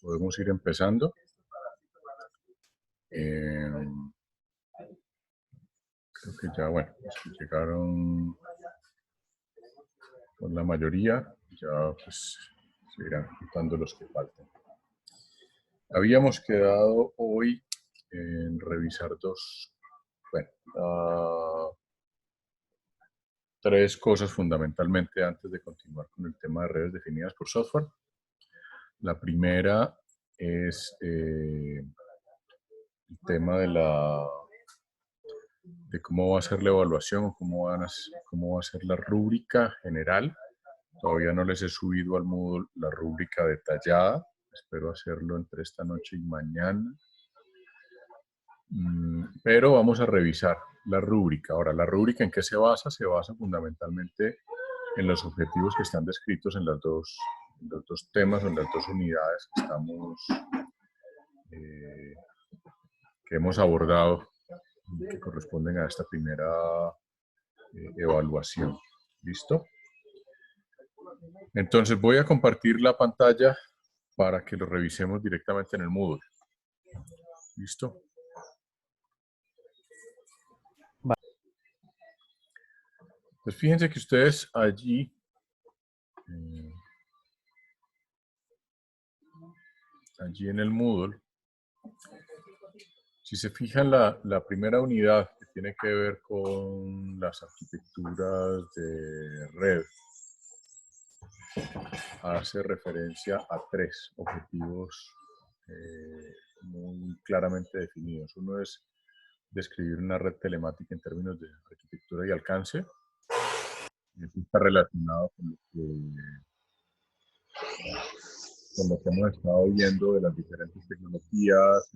podemos ir empezando. Creo que ya, bueno, llegaron con la mayoría, ya pues se irán quitando los que faltan. Habíamos quedado hoy en revisar tres cosas fundamentalmente antes de continuar con el tema de redes definidas por software. La primera es el tema de cómo va a ser la evaluación o cómo va a ser la rúbrica general. Todavía no les he subido al Moodle la rúbrica detallada. Espero hacerlo entre esta noche y mañana. Pero vamos a revisar la rúbrica. Ahora, ¿la rúbrica en qué se basa? Se basa fundamentalmente en los objetivos que están descritos en los dos temas o en las dos unidades que hemos abordado, que corresponden a esta primera evaluación. ¿Listo? Entonces voy a compartir la pantalla para que lo revisemos directamente en el Moodle. ¿Listo? Pues fíjense que ustedes allí en el Moodle, si se fijan, la primera unidad que tiene que ver con las arquitecturas de red hace referencia a tres objetivos muy claramente definidos. Uno es describir una red telemática en términos de arquitectura y alcance. Eso está relacionado con lo que hemos estado viendo de las diferentes tecnologías,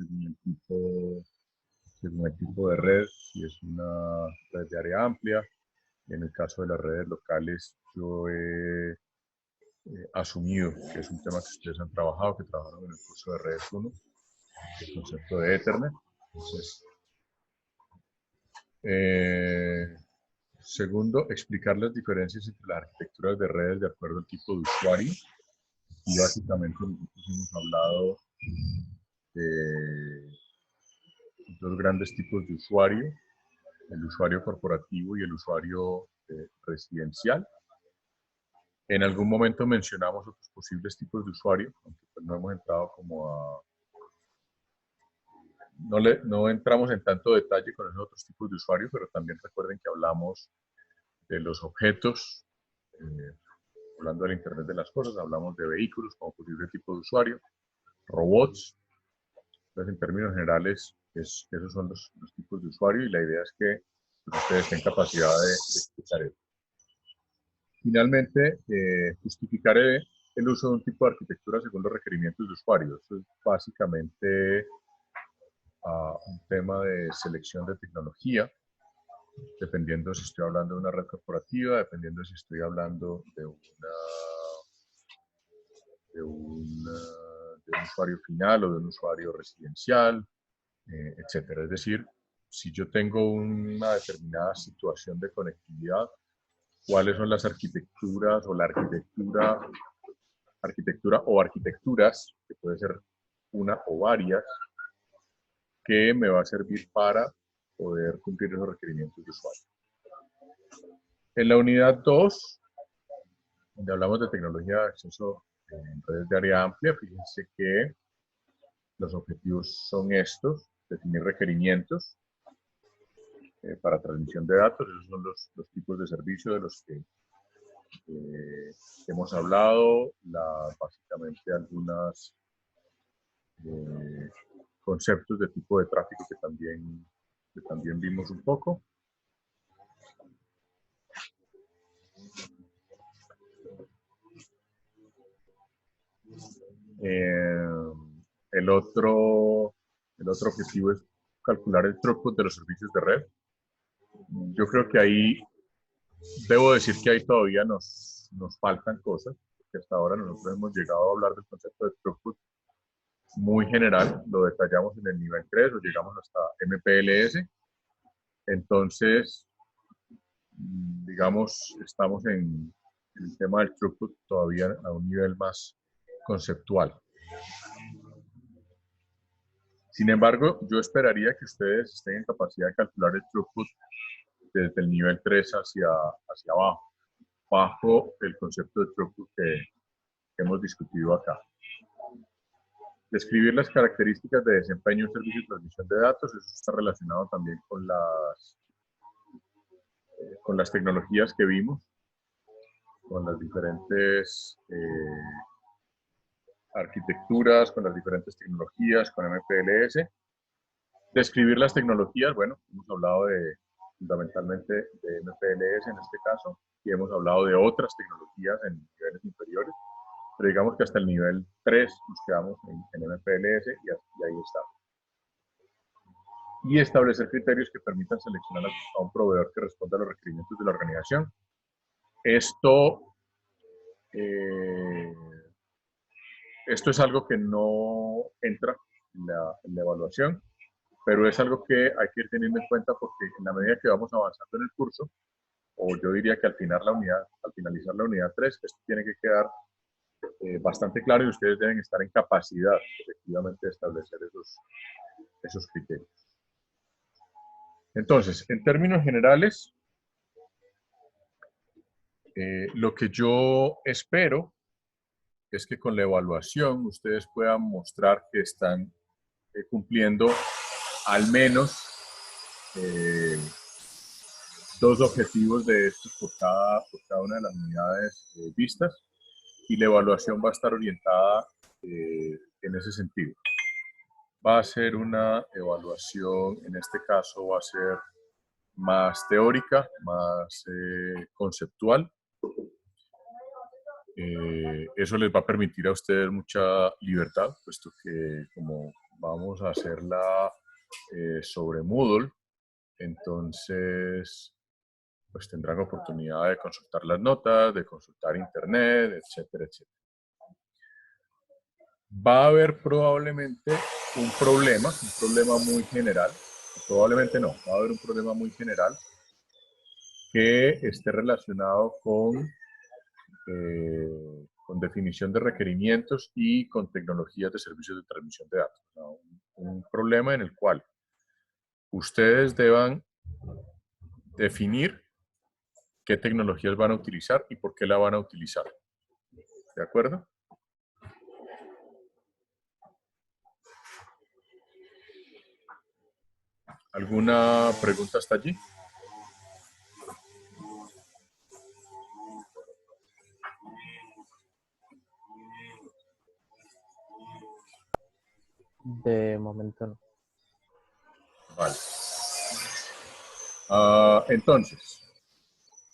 según el tipo de red, si es una red de área amplia. En el caso de las redes locales, yo he asumido que es un tema que ustedes han trabajado, que trabajaron en el curso de redes 1, el concepto de Ethernet. Entonces, segundo, explicar las diferencias entre las arquitecturas de redes de acuerdo al tipo de usuario. Y básicamente nosotros hemos hablado de dos grandes tipos de usuario, el usuario corporativo y el usuario residencial. En algún momento mencionamos otros posibles tipos de usuario, aunque pues no hemos entrado no entramos en tanto detalle con esos otros tipos de usuario, pero también recuerden que hablamos de los objetos, hablando del Internet de las cosas, hablamos de vehículos como posible tipo de usuario, robots. Entonces, en términos generales, esos son los tipos de usuario y la idea es que ustedes tengan capacidad de explicar eso. Finalmente, justificaré el uso de un tipo de arquitectura según los requerimientos de usuario. Esto es básicamente un tema de selección de tecnología, dependiendo si estoy hablando de una red corporativa, dependiendo si estoy hablando de un usuario final o de un usuario residencial, etcétera. Es decir, si yo tengo una determinada situación de conectividad, cuáles son las arquitecturas o la arquitectura o arquitecturas, que puede ser una o varias, que me va a servir para poder cumplir esos requerimientos de usuario. En la unidad 2, donde hablamos de tecnología de acceso en redes de área amplia, fíjense que los objetivos son estos: definir requerimientos para transmisión de datos. Esos son los tipos de servicio de los que hemos hablado, básicamente algunos conceptos de tipo de tráfico que también vimos un poco. El otro objetivo es calcular el throughput de los servicios de red. Yo creo que ahí, debo decir que ahí todavía nos faltan cosas, porque hasta ahora nosotros hemos llegado a hablar del concepto de throughput muy general, lo detallamos en el nivel 3 o llegamos hasta MPLS. Entonces, digamos, estamos en el tema del throughput todavía a un nivel más conceptual. Sin embargo, yo esperaría que ustedes estén en capacidad de calcular el throughput desde el nivel 3 hacia abajo, bajo el concepto de throughput que hemos discutido acá. Describir las características de desempeño de un servicio de transmisión de datos, eso está relacionado también con las tecnologías que vimos, con las diferentes arquitecturas, con las diferentes tecnologías, con MPLS. Describir las tecnologías, bueno, hemos hablado fundamentalmente de MPLS en este caso, y hemos hablado de otras tecnologías en niveles inferiores, pero digamos que hasta el nivel 3 nos quedamos en MPLS y ahí está. Y establecer criterios que permitan seleccionar a un proveedor que responda a los requerimientos de la organización. Esto es algo que no entra en la evaluación, pero es algo que hay que ir teniendo en cuenta porque en la medida que vamos avanzando en el curso, o yo diría que al finalizar la unidad 3, esto tiene que quedar bastante claro y ustedes deben estar en capacidad efectivamente de establecer esos criterios. Entonces, en términos generales, lo que yo espero es que con la evaluación ustedes puedan mostrar que están cumpliendo al menos 2 objetivos de estos por cada una de las unidades vistas, y la evaluación va a estar orientada en ese sentido. Va a ser una evaluación, en este caso va a ser más teórica, más conceptual. Eso les va a permitir a ustedes mucha libertad, puesto que como vamos a hacerla sobre Moodle, entonces pues tendrán oportunidad de consultar las notas, de consultar internet, etcétera, etcétera. Va a haber probablemente un problema muy general, probablemente no, va a haber un problema muy general que esté relacionado con definición de requerimientos y con tecnologías de servicios de transmisión de datos. Un problema en el cual ustedes deban definir qué tecnologías van a utilizar y por qué la van a utilizar. ¿De acuerdo? ¿Alguna pregunta hasta allí? De momento no. Vale. Entonces,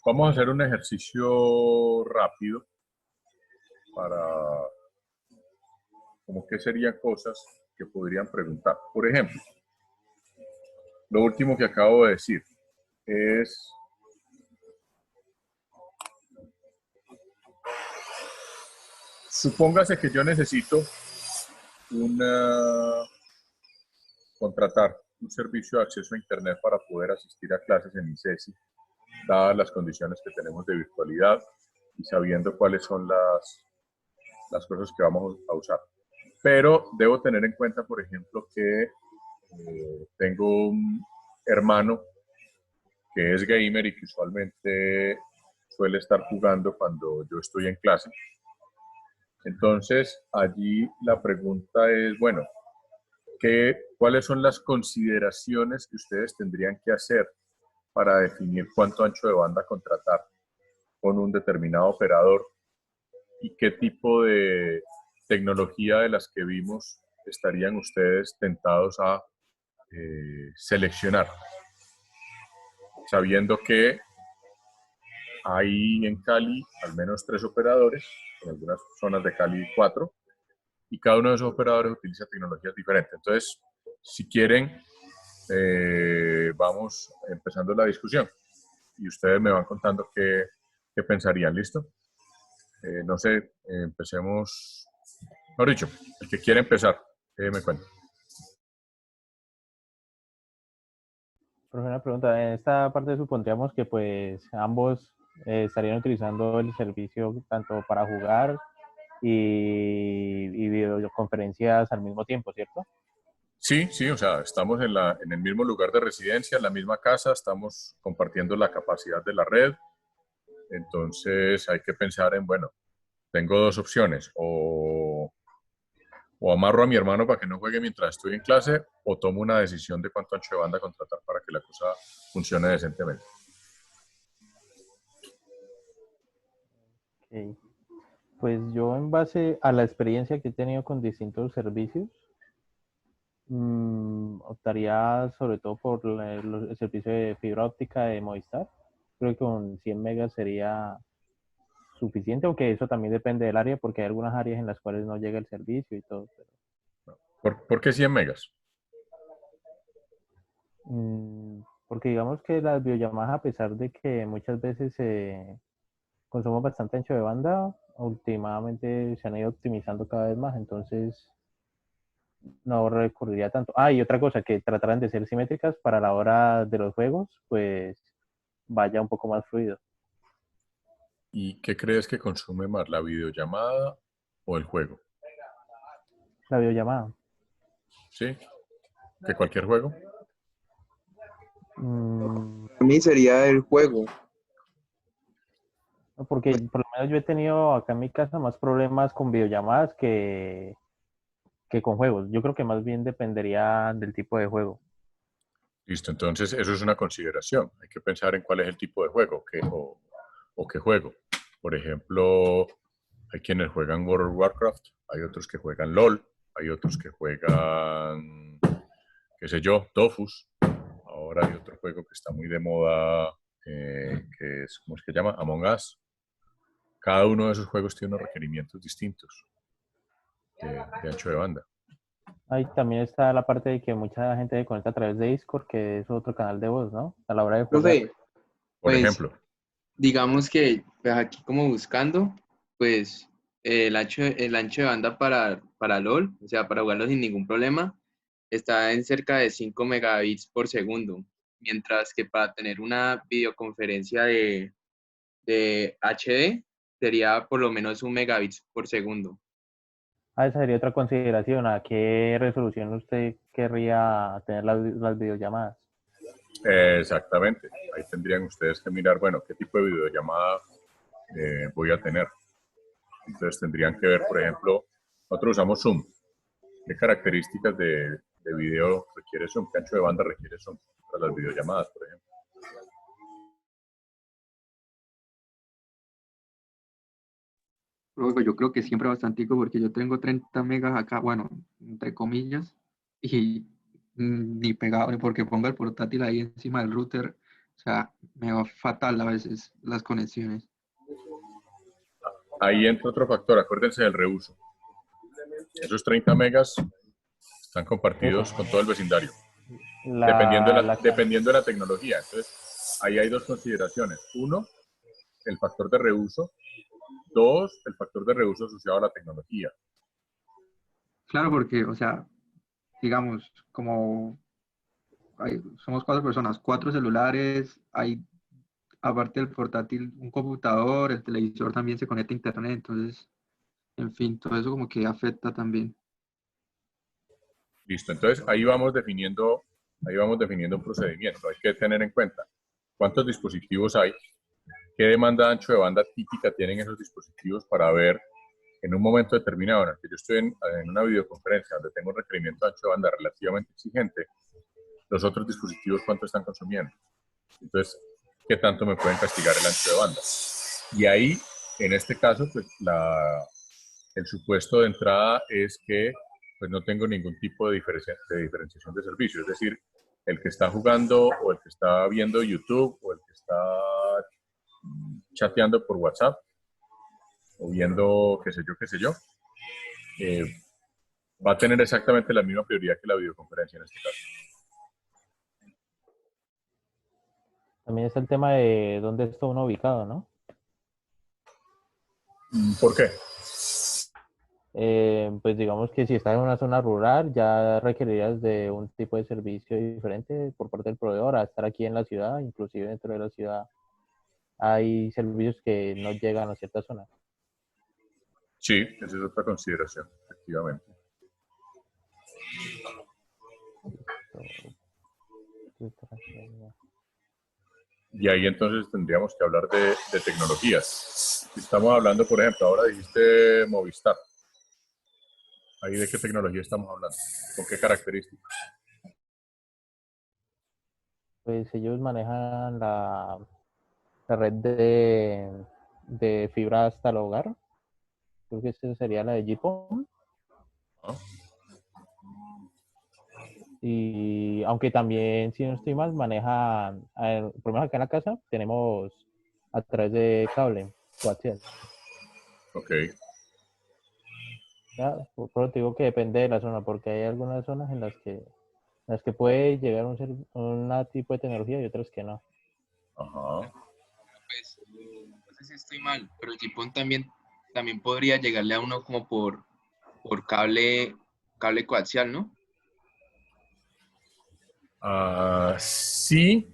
vamos a hacer un ejercicio rápido para como qué serían cosas que podrían preguntar. Por ejemplo, lo último que acabo de decir es supóngase que yo necesito contratar un servicio de acceso a Internet para poder asistir a clases en ICESI, dadas las condiciones que tenemos de virtualidad y sabiendo cuáles son las cosas que vamos a usar. Pero debo tener en cuenta, por ejemplo, que tengo un hermano que es gamer y que usualmente suele estar jugando cuando yo estoy en clase. Entonces, allí la pregunta es, bueno, ¿cuáles son las consideraciones que ustedes tendrían que hacer para definir cuánto ancho de banda contratar con un determinado operador y qué tipo de tecnología de las que vimos estarían ustedes tentados a seleccionar? Sabiendo que hay en Cali al menos 3 operadores, en algunas zonas de Cali 4, y cada uno de esos operadores utiliza tecnologías diferentes. Entonces, si quieren, vamos empezando la discusión y ustedes me van contando qué pensarían. ¿Listo? No sé, empecemos. Mejor dicho, el que quiera empezar, me cuenta. Por una pregunta, en esta parte supondríamos que pues ambos estarían utilizando el servicio tanto para jugar y videoconferencias al mismo tiempo, ¿cierto? Sí, sí, o sea, estamos en el mismo lugar de residencia, en la misma casa, estamos compartiendo la capacidad de la red, entonces hay que pensar en, bueno, tengo dos opciones, o amarro a mi hermano para que no juegue mientras estoy en clase, o tomo una decisión de cuánto ancho de banda contratar para que la cosa funcione decentemente. Ok. Pues yo en base a la experiencia que he tenido con distintos servicios, optaría sobre todo por el servicio de fibra óptica de Movistar. Creo que con 100 megas sería suficiente, aunque eso también depende del área, porque hay algunas áreas en las cuales no llega el servicio y todo. ¿Por qué 100 megas? Porque digamos que las videollamadas, a pesar de que muchas veces se consumen bastante ancho de banda, últimamente se han ido optimizando cada vez más, entonces no recurriría tanto. Ah, y otra cosa, que trataran de ser simétricas para la hora de los juegos, pues vaya un poco más fluido. ¿Y qué crees que consume más, la videollamada o el juego? La videollamada. ¿Sí? ¿Que cualquier juego? Mm, A mí sería el juego. no, porque por lo menos yo he tenido acá en mi casa más problemas con videollamadas que con juegos. Yo creo que más bien dependería del tipo de juego. Listo, entonces eso es una consideración. Hay que pensar en cuál es el tipo de juego o qué juego. Por ejemplo, hay quienes juegan World of Warcraft, hay otros que juegan LOL, hay otros que juegan, qué sé yo, Dofus. Ahora hay otro juego que está muy de moda, que es, ¿cómo es que se llama? Among Us. Cada uno de esos juegos tiene unos requerimientos distintos de ancho de banda. Ahí también está la parte de que mucha gente se conecta a través de Discord, que es otro canal de voz, ¿no? A la hora de jugar. Profe, Por pues ejemplo, digamos que pues, aquí como buscando, pues el ancho de banda para LOL, o sea, para jugarlo sin ningún problema, está en cerca de 5 megabits por segundo, mientras que para tener una videoconferencia de HD sería por lo menos 1 megabits por segundo. Ah, esa sería otra consideración. ¿A qué resolución usted querría tener las videollamadas? exactamente. Ahí tendrían ustedes que mirar, bueno, qué tipo de videollamada voy a tener. Entonces tendrían que ver, por ejemplo, nosotros usamos Zoom. ¿Qué características de video requiere Zoom? ¿Qué ancho de banda requiere Zoom para las videollamadas, por ejemplo? Luego yo creo que siempre bastante porque yo tengo 30 megas acá, bueno, entre comillas, y ni pegado, ni porque ponga el portátil ahí encima del router, o sea, me va fatal a veces las conexiones. Ahí entra otro factor, acuérdense del reuso. Esos 30 megas están compartidos Eso. con todo el vecindario, La, la, dependiendo de la tecnología. Entonces, ahí hay dos consideraciones. Uno, el factor de reuso. Dos, el factor de reuso asociado a la tecnología. Claro, porque, o sea, digamos, como somos 4 personas, 4 celulares, hay, aparte del portátil, un computador, el televisor también se conecta a internet, entonces, en fin, todo eso como que afecta también. Listo, entonces ahí vamos definiendo un procedimiento. Hay que tener en cuenta cuántos dispositivos hay, qué demanda de ancho de banda típica tienen esos dispositivos para ver en un momento determinado en el que yo estoy en una videoconferencia donde tengo un requerimiento de ancho de banda relativamente exigente, los otros dispositivos cuánto están consumiendo. Entonces, qué tanto me pueden castigar el ancho de banda. Y ahí, en este caso, pues el supuesto de entrada es que pues no tengo ningún tipo de diferenciación de servicio. Es decir, el que está jugando o el que está viendo YouTube o el que está chateando por WhatsApp o viendo qué sé yo, eh, va a tener exactamente la misma prioridad que la videoconferencia en este caso. también está el tema de dónde está uno ubicado, ¿no? ¿Por qué? Pues digamos que si estás en una zona rural, ya requerirías de un tipo de servicio diferente por parte del proveedor a estar aquí en la ciudad, inclusive dentro de la ciudad hay servicios que no llegan a ciertas zonas. Sí, esa es otra consideración, efectivamente. Y ahí entonces tendríamos que hablar de tecnologías. Si estamos hablando, por ejemplo, ahora dijiste Movistar. ¿Ahí de qué tecnología estamos hablando? ¿Con qué características? Pues ellos manejan la red de fibra hasta el hogar. Creo que esta sería la de GPON. ¿No? Y aunque también, si no estoy mal, manejan, por lo menos acá en la casa, tenemos a través de cable coaxial. Ok. ¿Ya? Por eso te digo que depende de la zona, porque hay algunas zonas en las que puede llegar un tipo de tecnología y otras que no. Ajá. Pues, no sé si estoy mal, pero el Jeepon también podría llegarle a uno como por cable coaxial, ¿no? Sí,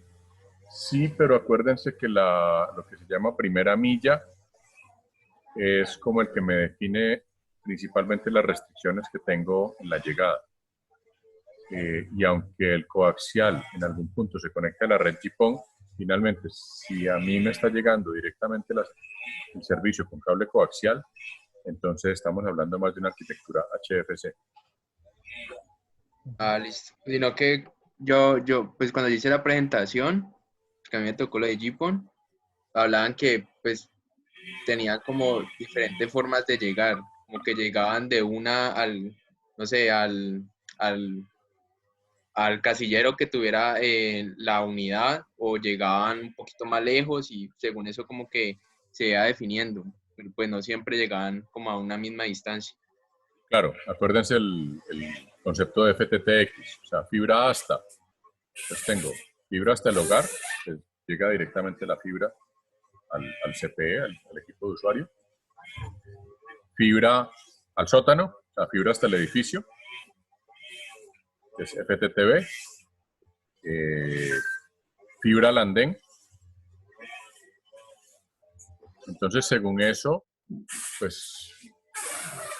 sí, pero acuérdense que lo que se llama primera milla es como el que me define principalmente las restricciones que tengo en la llegada. Y aunque el coaxial en algún punto se conecta a la red GPON, finalmente, si a mí me está llegando directamente el servicio con cable coaxial, entonces estamos hablando más de una arquitectura HFC. Ah, listo. Sino que pues cuando hice la presentación, que a mí me tocó lo de Jeepon, hablaban que pues tenían como diferentes formas de llegar, como que llegaban de una no sé, al casillero que tuviera la unidad o llegaban un poquito más lejos y según eso como que se iba definiendo, pero pues no siempre llegaban como a una misma distancia. Claro, acuérdense el concepto de FTTX, o sea, fibra hasta. Pues tengo fibra hasta el hogar, que llega directamente la fibra al CPE, al equipo de usuario. Fibra al sótano, o sea, fibra hasta el edificio, que es FTTB. Fibra al andén. Entonces, según eso, pues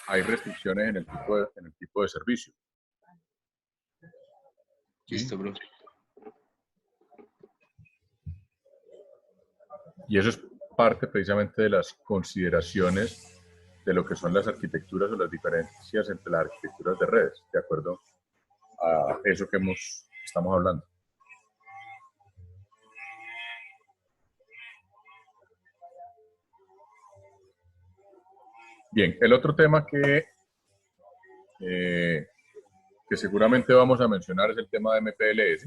hay restricciones en el tipo de servicio. ¿Sí? Listo, bro. Y eso es parte precisamente de las consideraciones de lo que son las arquitecturas o las diferencias entre las arquitecturas de redes, de acuerdo a eso que estamos hablando. Bien, el otro tema que seguramente vamos a mencionar es el tema de MPLS.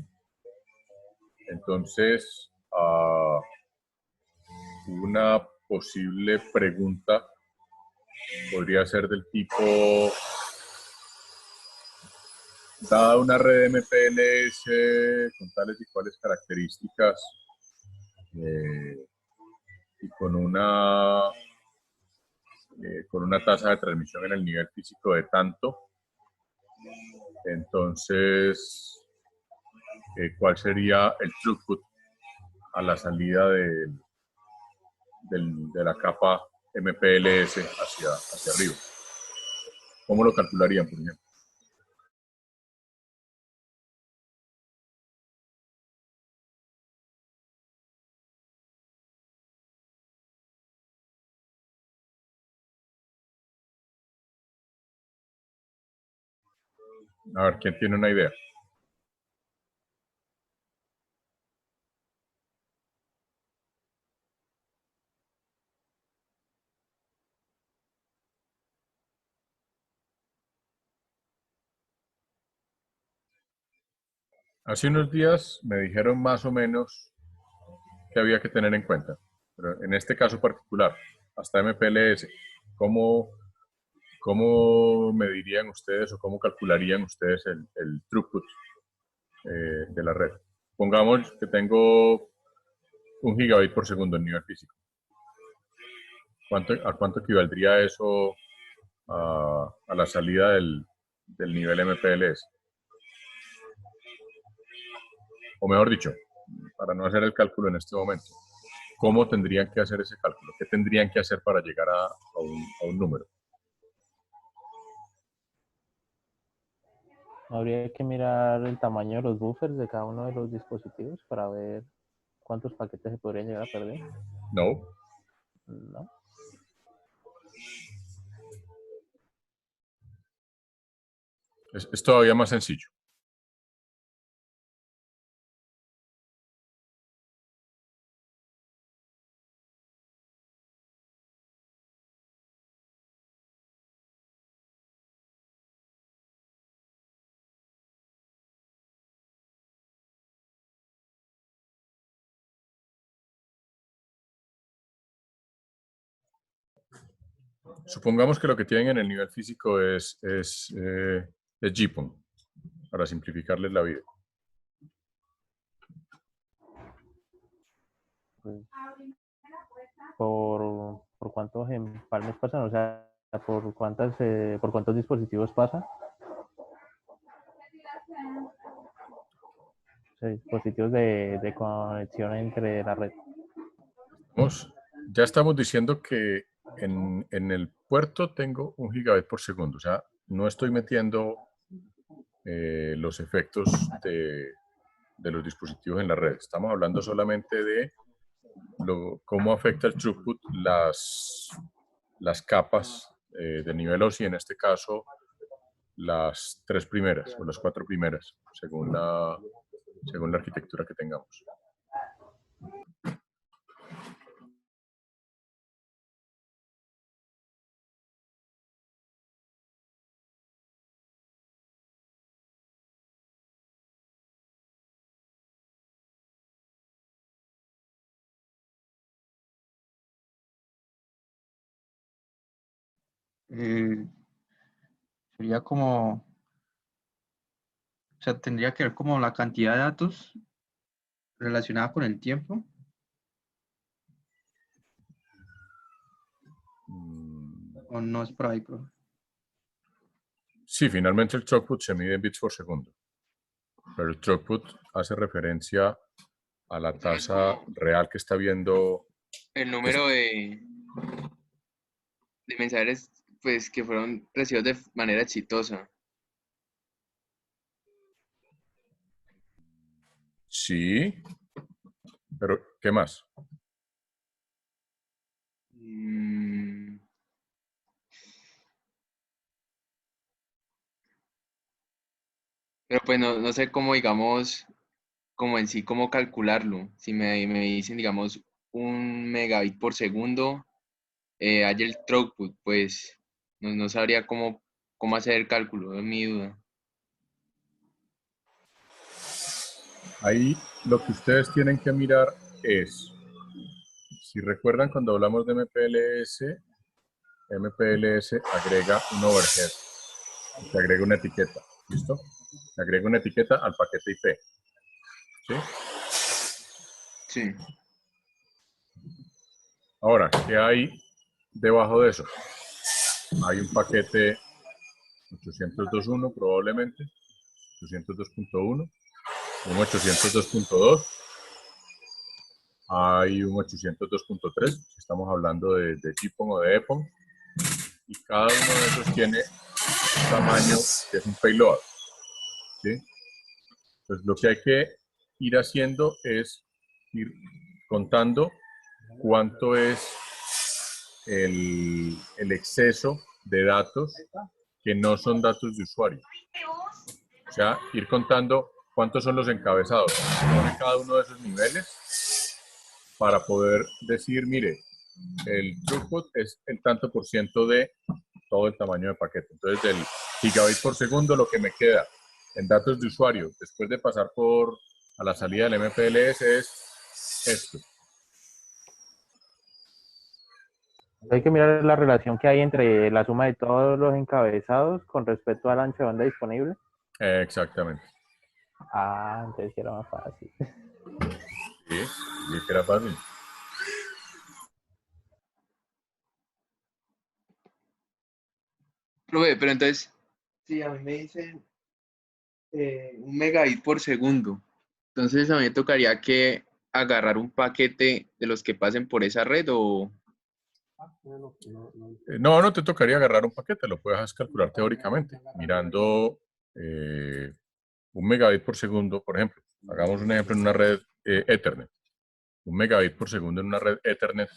Entonces, una posible pregunta podría ser del tipo, dada una red MPLS con tales y cuales características y con una tasa de transmisión en el nivel físico de tanto, entonces, ¿cuál sería el throughput a la salida de la capa MPLS hacia arriba? ¿Cómo lo calcularían, por ejemplo? A ver, ¿quién tiene una idea? Hace unos días me dijeron más o menos que había que tener en cuenta, pero en este caso particular, hasta MPLS, ¿cómo medirían ustedes o cómo calcularían ustedes el throughput de la red? Pongamos que tengo 1 gigabit por segundo en nivel físico. ¿A cuánto equivaldría eso a la salida del nivel MPLS? O mejor dicho, para no hacer el cálculo en este momento, ¿cómo tendrían que hacer ese cálculo? ¿Qué tendrían que hacer para llegar a un número? Habría que mirar el tamaño de los buffers de cada uno de los dispositivos para ver cuántos paquetes se podrían llegar a perder. No. ¿No? Es todavía más sencillo. Supongamos que lo que tienen en el nivel físico es GPON, para simplificarles la vida. Pues, ¿por cuántos empalmes pasan? O sea, ¿por cuántos dispositivos pasa? O sea, dispositivos de conexión entre la red. Ya estamos diciendo que en el puerto tengo 1 gigabit por segundo. O sea, no estoy metiendo los efectos de los dispositivos en la red. Estamos hablando solamente de cómo afecta el throughput las capas de nivel OSI, en este caso las 3 primeras o las 4 primeras, según la arquitectura que tengamos. Sería como, o sea, tendría que ver como la cantidad de datos relacionada con el tiempo. ¿O no es por ahí, profe? Sí, finalmente el throughput se mide en bits por segundo, pero el throughput hace referencia a la tasa real que está viendo. El número de mensajes pues, que fueron recibidos de manera exitosa. Sí, pero ¿qué más? Pero pues no sé cómo, digamos, como en sí, cómo calcularlo. Si me dicen, digamos, 1 megabit por segundo, hay el throughput, pues no sabría cómo hacer el cálculo, es mi duda. Ahí lo que ustedes tienen que mirar es, si recuerdan cuando hablamos de MPLS agrega un overhead, se agrega una etiqueta, ¿listo? Se agrega una etiqueta al paquete IP, ¿sí? Sí. Ahora, ¿qué hay debajo de eso? Hay un paquete 802.1 probablemente, 802.1, un 802.2, hay un 802.3, si estamos hablando de GPON o de EPON, y cada uno de esos tiene un tamaño que es un payload, ¿sí? Entonces lo que hay que ir haciendo es ir contando cuánto es el exceso de datos que no son datos de usuario. O sea, ir contando cuántos son los encabezados en cada uno de esos niveles para poder decir, mire, el throughput es el tanto por ciento de todo el tamaño de paquete. Entonces, del gigabit por segundo, lo que me queda en datos de usuario después de pasar a la salida del MPLS es esto. Hay que mirar la relación que hay entre la suma de todos los encabezados con respecto al ancho de banda disponible. Exactamente. Ah, entonces sí era más fácil. Sí, y que era fácil. Profe, pero entonces, si a mí me dicen 1 megabit por segundo, entonces a mí me tocaría que agarrar un paquete de los que pasen por esa red o... No te tocaría agarrar un paquete, lo puedes calcular teóricamente, mirando 1 megabit por segundo, por ejemplo, hagamos un ejemplo en una red Ethernet. 1 megabit por segundo en una red Ethernet,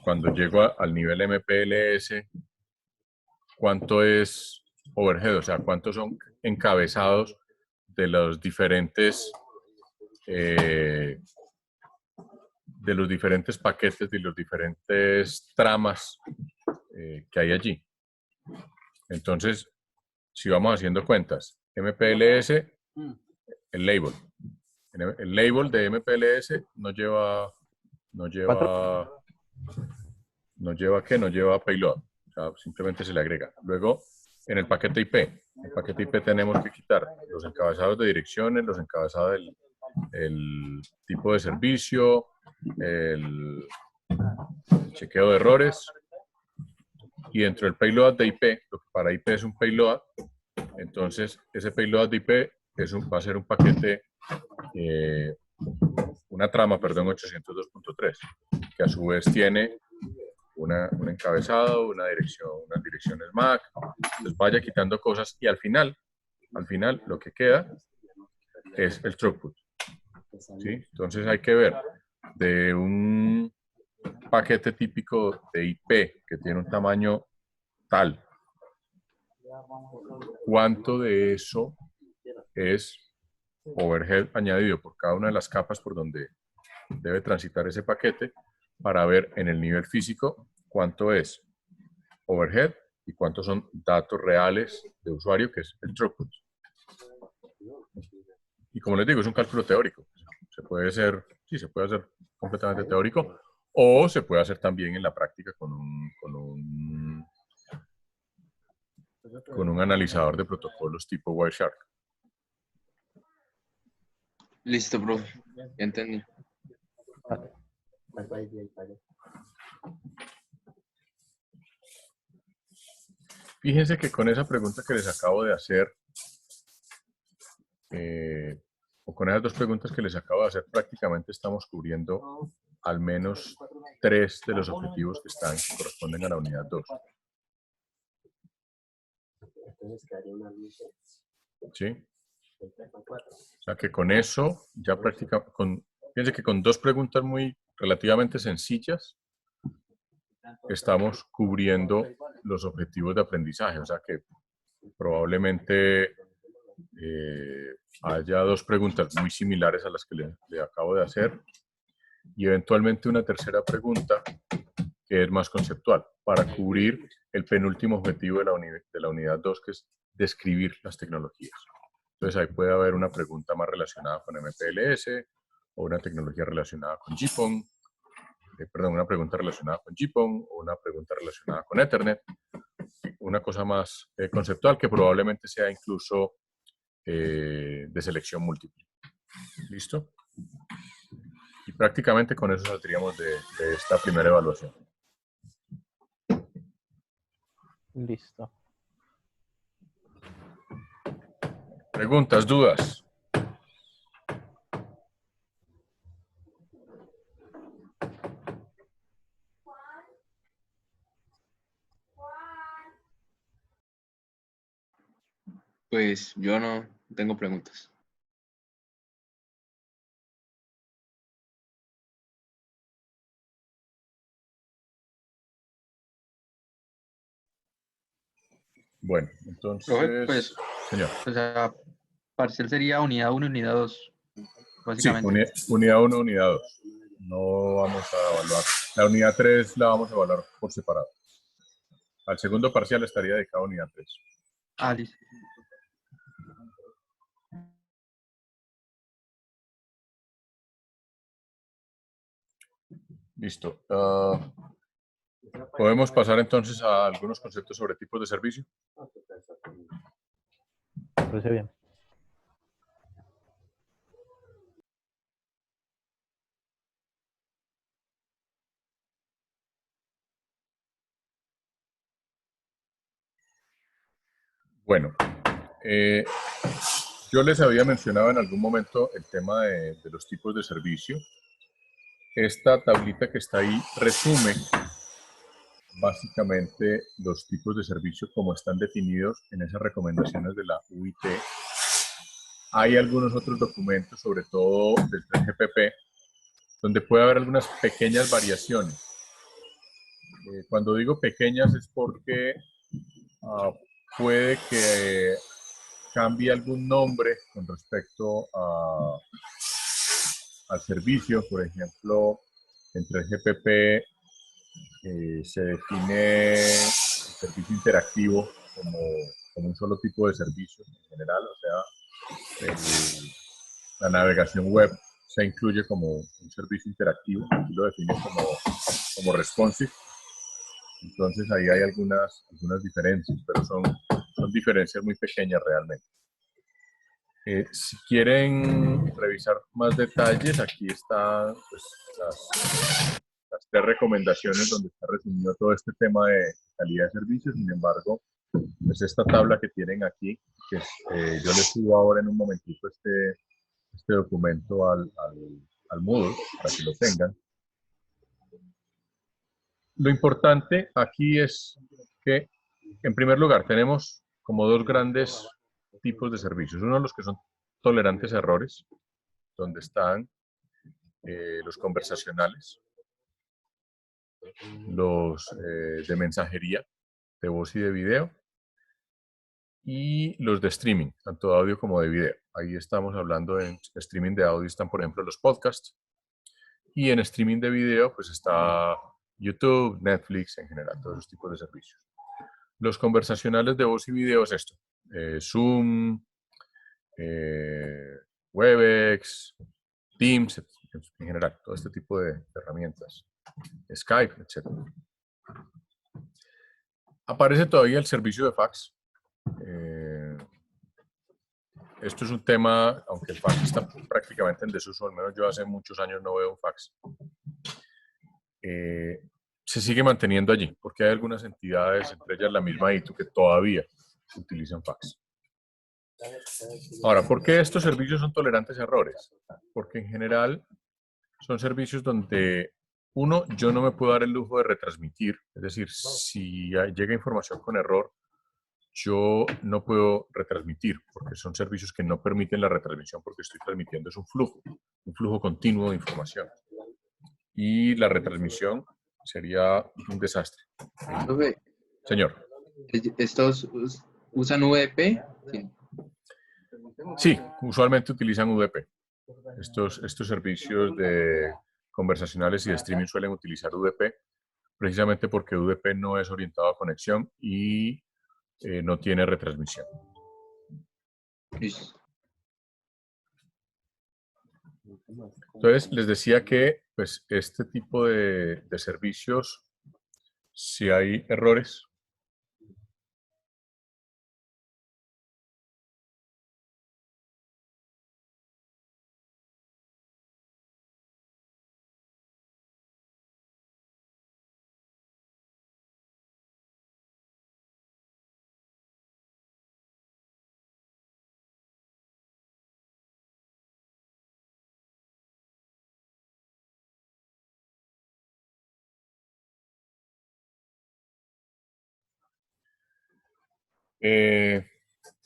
cuando llego al nivel MPLS, ¿cuánto es overhead? O sea, ¿cuántos son encabezados de los diferentes paquetes, de los diferentes tramas que hay allí? Entonces, si vamos haciendo cuentas, MPLS, el label. El label de MPLS no lleva payload. O sea, simplemente se le agrega. Luego, en el paquete IP. En el paquete IP tenemos que quitar los encabezados de direcciones, los encabezados del tipo de servicio, el chequeo de errores. Y dentro del payload de IP, lo que para IP es un payload, entonces ese payload de IP va a ser un paquete, una trama, perdón, 802.3, que a su vez tiene un encabezado, unas direcciones MAC. Entonces vaya quitando cosas y al final lo que queda es el throughput. ¿Sí? Entonces hay que ver de un paquete típico de IP que tiene un tamaño tal, ¿cuánto de eso es overhead añadido por cada una de las capas por donde debe transitar ese paquete, para ver en el nivel físico cuánto es overhead y cuántos son datos reales de usuario, que es el throughput? Y como les digo, es un cálculo teórico. Se puede hacer completamente teórico, o se puede hacer también en la práctica con un analizador de protocolos tipo Wireshark. Listo, profe. Ya entendí. Fíjense que con esa pregunta que les acabo de hacer, o con esas dos preguntas que les acabo de hacer, prácticamente estamos cubriendo al menos 3 de los objetivos que corresponden a la unidad 2. ¿Sí? O sea que con eso, ya fíjense que con 2 preguntas relativamente sencillas, estamos cubriendo los objetivos de aprendizaje. O sea que probablemente haya 2 preguntas muy similares a las que le acabo de hacer, y eventualmente una tercera pregunta que es más conceptual, para cubrir el penúltimo objetivo de la unidad 2, que es describir las tecnologías. Entonces ahí puede haber una pregunta más relacionada con MPLS, o una tecnología relacionada con GPON, una pregunta relacionada con GPON, o una pregunta relacionada con Ethernet, una cosa más conceptual, que probablemente sea incluso de selección múltiple. ¿Listo? Y prácticamente con eso saldríamos de esta primera evaluación. Listo. ¿Preguntas, dudas? Pues yo no tengo preguntas. Bueno, entonces, Profe, pues, señor. o sea, parcial sería unidad 1 y unidad 2, Sí, básicamente. unidad 1, unidad 2. No vamos a evaluar. La unidad 3 la vamos a evaluar por separado. Al segundo parcial estaría dedicado a unidad 3. Ah, listo. Listo. ¿Podemos pasar entonces a algunos conceptos sobre tipos de servicio? Parece bien. Bueno, yo les había mencionado en algún momento el tema de los tipos de servicio. Esta tablita que está ahí resume básicamente los tipos de servicio como están definidos en esas recomendaciones de la UIT. Hay algunos otros documentos, sobre todo del 3GPP, donde puede haber algunas pequeñas variaciones. Cuando digo pequeñas es porque puede que cambie algún nombre con respecto al servicio. Por ejemplo, en 3GPP se define el servicio interactivo como un solo tipo de servicio en general, o sea, la navegación web se incluye como un servicio interactivo, aquí lo define como responsive. Entonces ahí hay algunas diferencias, pero son diferencias muy pequeñas realmente. Si quieren revisar más detalles, aquí están pues, las 3 recomendaciones donde está resumido todo este tema de calidad de servicios. Sin embargo, pues esta tabla que tienen aquí, que yo les subo ahora en un momentito este documento al Moodle para que lo tengan. Lo importante aquí es que, en primer lugar, tenemos como 2 grandes tipos de servicios. Uno, los que son tolerantes a errores, donde están los conversacionales, los de mensajería, de voz y de video, y los de streaming, tanto de audio como de video. Ahí estamos hablando en streaming de audio, están por ejemplo los podcasts, y en streaming de video pues está YouTube, Netflix, en general, todos esos tipos de servicios. Los conversacionales de voz y video es esto, Zoom, Webex, Teams, en general, todo este tipo de herramientas, Skype, etc. Aparece todavía el servicio de fax. Esto es un tema, aunque el fax está prácticamente en desuso, al menos yo hace muchos años no veo un fax. Se sigue manteniendo allí, porque hay algunas entidades, entre ellas la misma ITU, que todavía utilizan fax. Ahora, ¿por qué estos servicios son tolerantes a errores? Porque en general son servicios donde, uno, yo no me puedo dar el lujo de retransmitir, es decir, si llega información con error, yo no puedo retransmitir, porque son servicios que no permiten la retransmisión, porque estoy transmitiendo es un flujo continuo de información. Y la retransmisión sería un desastre. Profe, Señor. ¿estos usan VP? Sí, usualmente utilizan UDP. Estos servicios de conversacionales y de streaming suelen utilizar UDP, precisamente porque UDP no es orientado a conexión y no tiene retransmisión. Entonces, les decía que pues, este tipo de servicios, si hay errores,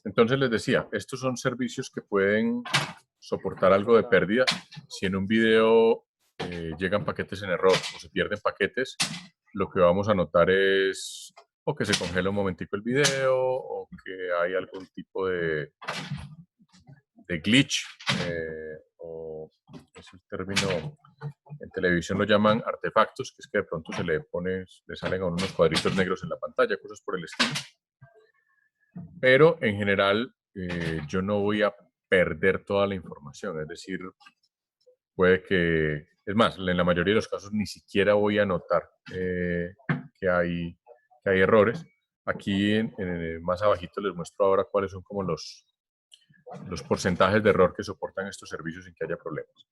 entonces les decía, estos son servicios que pueden soportar algo de pérdida. Si en un video llegan paquetes en error o se pierden paquetes, lo que vamos a notar es o que se congela un momentico el video o que hay algún tipo de glitch o es el término, en televisión lo llaman artefactos, que es que de pronto le salen a unos cuadritos negros en la pantalla, cosas por el estilo. Pero en general yo no voy a perder toda la información, es decir, puede que, es más, en la mayoría de los casos ni siquiera voy a notar que hay errores. Aquí más abajito les muestro ahora cuáles son como los porcentajes de error que soportan estos servicios sin que haya problemas.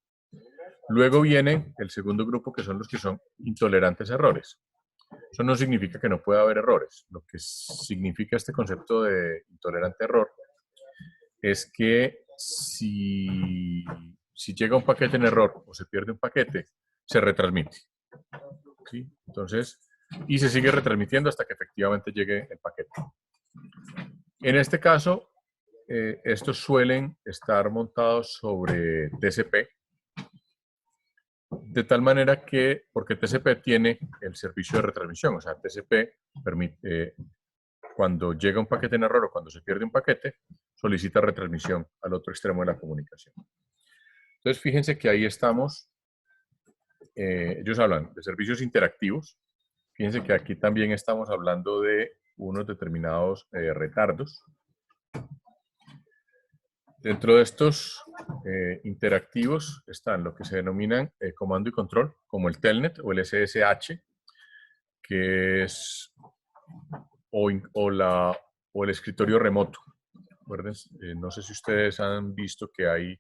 Luego viene el segundo grupo, que son los que son intolerantes a errores. Eso no significa que no pueda haber errores. Lo que significa este concepto de intolerante a error es que si llega un paquete en error o se pierde un paquete, se retransmite. ¿Sí? Entonces, y se sigue retransmitiendo hasta que efectivamente llegue el paquete. En este caso, estos suelen estar montados sobre TCP, de tal manera que, porque TCP tiene el servicio de retransmisión, o sea, TCP permite, cuando llega un paquete en error o cuando se pierde un paquete, solicita retransmisión al otro extremo de la comunicación. Entonces, fíjense que ahí estamos, ellos hablan de servicios interactivos. Fíjense que aquí también estamos hablando de unos determinados retardos. Dentro de estos interactivos están lo que se denominan comando y control, como el Telnet o el SSH, que es o el escritorio remoto. No sé si ustedes han visto que hay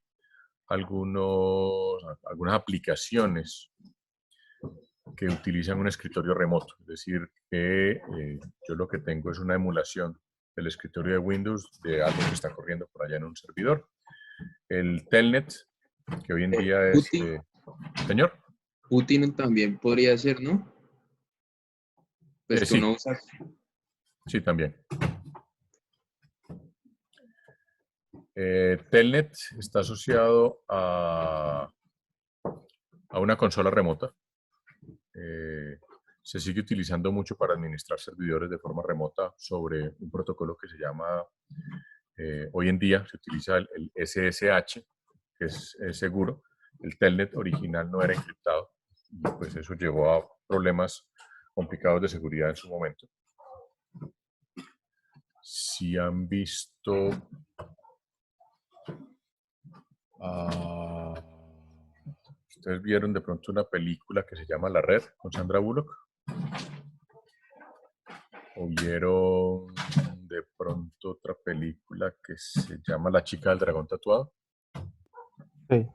algunas aplicaciones que utilizan un escritorio remoto. Es decir, que yo lo que tengo es una emulación del escritorio de Windows de algo que está corriendo por allá en un servidor. El Telnet, que hoy en día es... Putin, ¿Señor? Putin también podría ser, ¿no? Pues que Sí, uno usa. sí, también. Telnet está asociado a una consola remota. Se sigue utilizando mucho para administrar servidores de forma remota sobre un protocolo que se llama, hoy en día se utiliza el SSH, que es seguro. El Telnet original no era encriptado y pues eso llevó a problemas complicados de seguridad en su momento. Si han visto ustedes vieron de pronto una película que se llama La Red con Sandra Bullock, o vieron de pronto otra película que se llama La chica del dragón tatuado. Sí,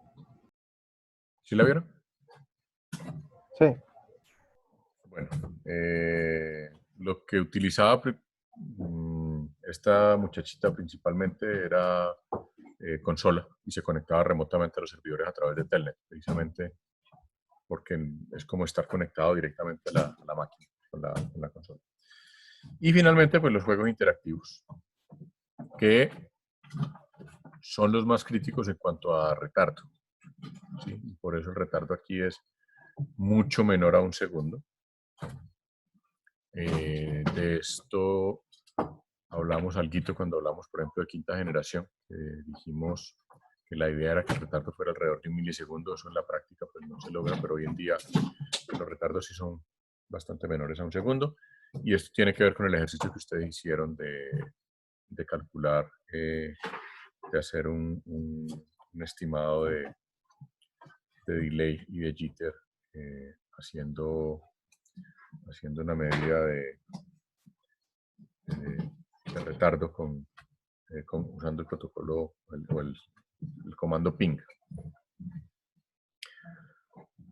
¿Sí la vieron? sí. Bueno, lo que utilizaba esta muchachita principalmente era consola y se conectaba remotamente a los servidores a través de Telnet, precisamente porque es como estar conectado directamente a la máquina, con la consola. Y finalmente, pues los juegos interactivos, que son los más críticos en cuanto a retardo. ¿Sí? Por eso el retardo aquí es mucho menor a un segundo. De esto hablamos algo cuando hablamos, por ejemplo, de quinta generación. Dijimos que la idea era que el retardo fuera alrededor de 1 milisegundo. Eso en la práctica pues no se logra, pero hoy en día los retardos sí son bastante menores a un segundo. Y esto tiene que ver con el ejercicio que ustedes hicieron de calcular, de hacer un estimado de delay y de jitter, haciendo una medida de retardo usando el protocolo o el comando ping.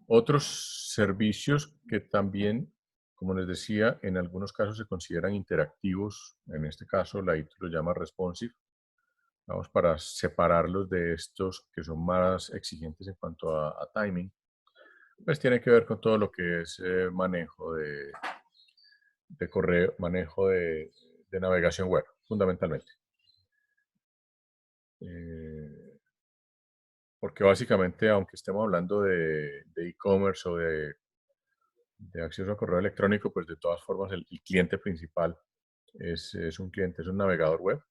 Otros servicios que también, como les decía, en algunos casos se consideran interactivos. En este caso, la ITU lo llama responsive. Vamos, para separarlos de estos que son más exigentes en cuanto a timing, pues tiene que ver con todo lo que es manejo de correo, manejo de navegación web, fundamentalmente. Porque básicamente, aunque estemos hablando de e-commerce o de acceso a correo electrónico, pues de todas formas el cliente principal es un cliente, es un navegador web.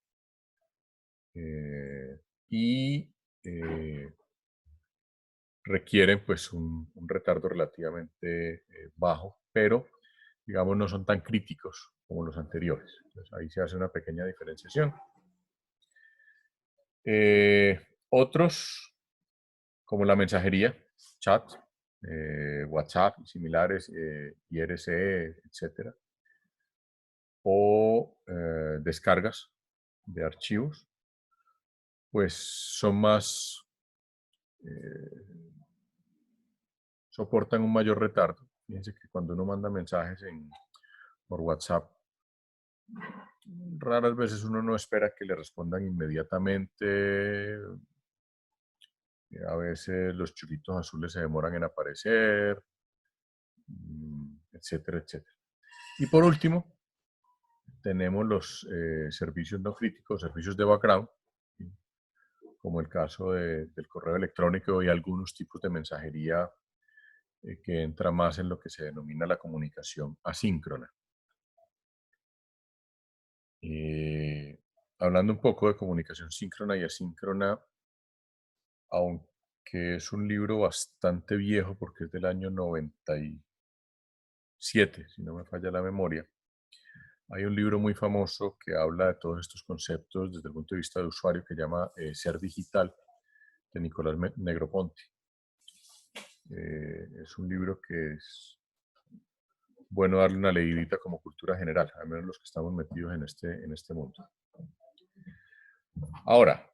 Y requieren pues un retardo relativamente bajo, pero digamos no son tan críticos como los anteriores. Entonces ahí se hace una pequeña diferenciación. Otros, como la mensajería, chat, WhatsApp y similares, IRC, etcétera, o descargas de archivos, pues son más, soportan un mayor retardo. Fíjense que cuando uno manda mensajes por WhatsApp, raras veces uno no espera que le respondan inmediatamente. A veces los churritos azules se demoran en aparecer, etcétera, etcétera. Y por último, tenemos los servicios no críticos, servicios de background, ¿sí? Como el caso del correo electrónico y algunos tipos de mensajería que entra más en lo que se denomina la comunicación asíncrona. Hablando un poco de comunicación síncrona y asíncrona, aunque es un libro bastante viejo porque es del año 97, si no me falla la memoria, hay un libro muy famoso que habla de todos estos conceptos desde el punto de vista de usuario que llama Ser Digital, de Nicolás Negroponte. Es un libro que es bueno darle una leidita como cultura general, al menos los que estamos metidos en este mundo. Ahora,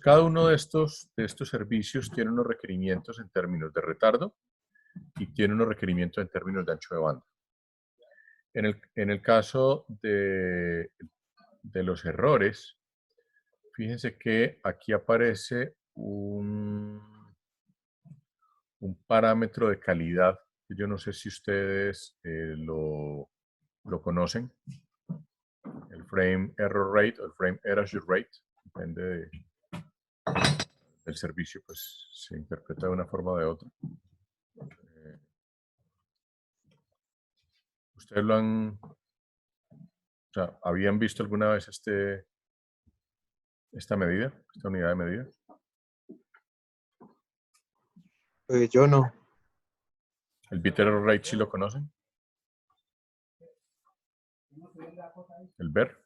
cada uno de estos servicios tiene unos requerimientos en términos de retardo y tiene unos requerimientos en términos de ancho de banda. En el caso de los errores, fíjense que aquí aparece un parámetro de calidad que yo no sé si ustedes lo conocen, el frame error rate o el frame erasure rate, depende del servicio, pues se interpreta de una forma o de otra. ¿Ustedes lo han, o sea, habían visto alguna vez esta medida, esta unidad de medida? Yo no. ¿El bit error rate sí lo conocen? ¿El BER?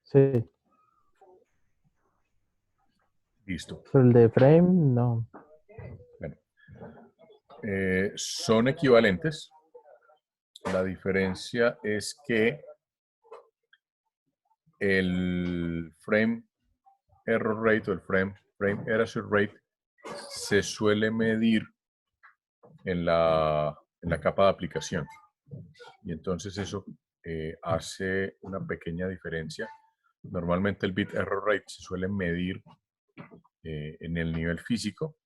Sí. Listo. Pero el de frame, no. Bueno, son equivalentes. La diferencia es que el frame error rate o el frame erasure rate se suele medir en la capa de aplicación. Y entonces eso hace una pequeña diferencia. Normalmente el bit error rate se suele medir en el nivel físico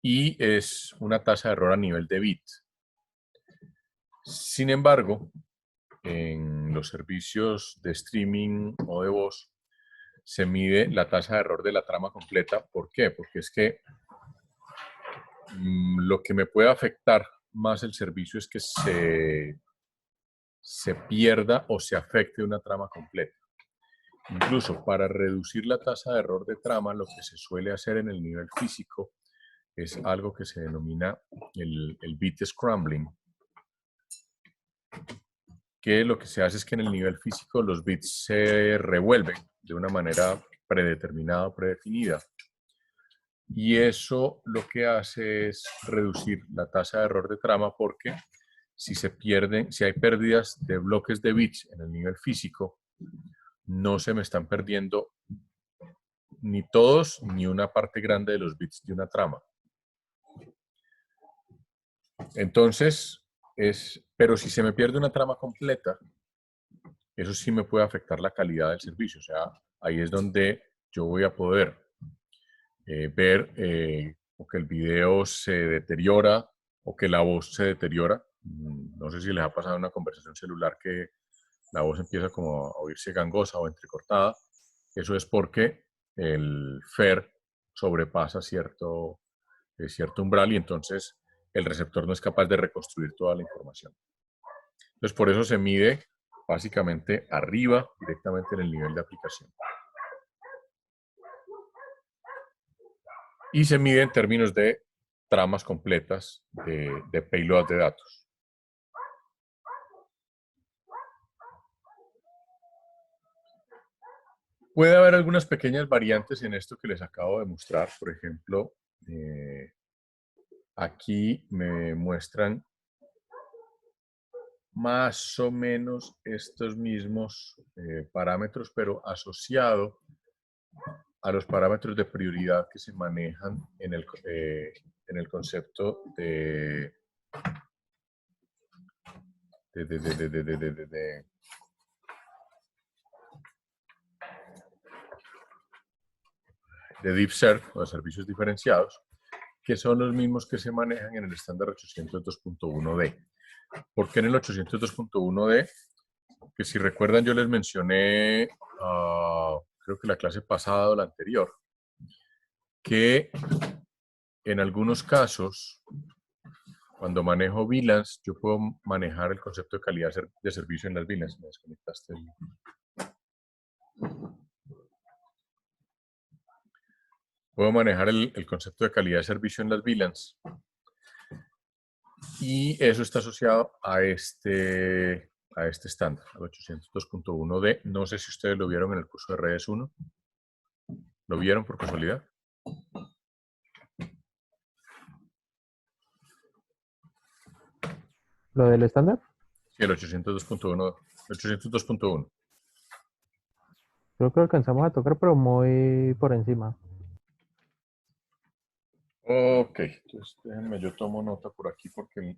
y es una tasa de error a nivel de bit. Sin embargo, en los servicios de streaming o de voz se mide la tasa de error de la trama completa. ¿Por qué? Porque es que lo que me puede afectar más el servicio es que se pierda o se afecte una trama completa. Incluso para reducir la tasa de error de trama, lo que se suele hacer en el nivel físico es algo que se denomina el bit scrambling, que lo que se hace es que en el nivel físico los bits se revuelven de una manera predeterminada o predefinida. Y eso lo que hace es reducir la tasa de error de trama porque si hay pérdidas de bloques de bits en el nivel físico, no se me están perdiendo ni todos ni una parte grande de los bits de una trama. Entonces, pero si se me pierde una trama completa, eso sí me puede afectar la calidad del servicio. O sea, ahí es donde yo voy a poder ver o que el video se deteriora o que la voz se deteriora. No sé si les ha pasado en una conversación celular que la voz empieza como a oírse gangosa o entrecortada. Eso es porque el FER sobrepasa cierto umbral y entonces el receptor no es capaz de reconstruir toda la información. Entonces, por eso se mide básicamente arriba, directamente en el nivel de aplicación. Y se mide en términos de tramas completas de payload de datos. Puede haber algunas pequeñas variantes en esto que les acabo de mostrar. Por ejemplo, aquí me muestran más o menos estos mismos parámetros, pero asociado a los parámetros de prioridad que se manejan en el concepto de DeepServ o de servicios diferenciados, que son los mismos que se manejan en el estándar 802.1d. ¿Por qué en el 802.1d? Que si recuerdan yo les mencioné, creo que la clase pasada o la anterior, que en algunos casos, cuando manejo VLANs, yo puedo manejar el concepto de calidad de servicio en las VLANs. Me desconectaste Puedo manejar el concepto de calidad de servicio en las VLANs. Y eso está asociado a este estándar, al 802.1d. No sé si ustedes lo vieron en el curso de redes 1. ¿Lo vieron por casualidad? ¿Lo del estándar? Sí, el 802.1. El 802.1. Creo que lo alcanzamos a tocar, pero muy por encima. Ok, entonces déjenme, yo tomo nota por aquí porque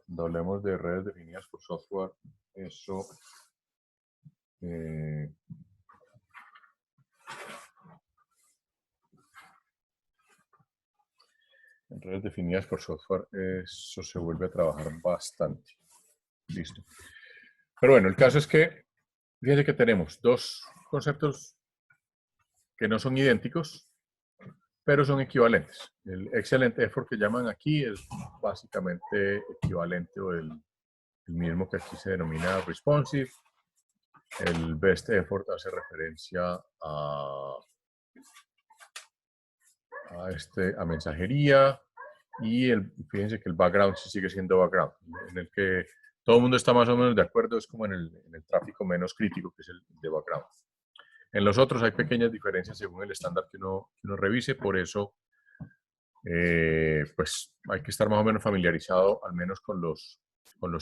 cuando hablemos de redes definidas por software, eso en redes definidas por software, eso se vuelve a trabajar bastante. Listo. Pero bueno, el caso es que, fíjense que tenemos dos conceptos que no son idénticos, pero son equivalentes. El excelente effort que llaman aquí es básicamente equivalente o el mismo que aquí se denomina responsive. El best effort hace referencia a mensajería, y fíjense que el background sí sigue siendo background, en el que todo el mundo está más o menos de acuerdo, es como en el tráfico menos crítico, que es el de background. En los otros hay pequeñas diferencias según el estándar que uno revise, por eso pues hay que estar más o menos familiarizado, al menos con los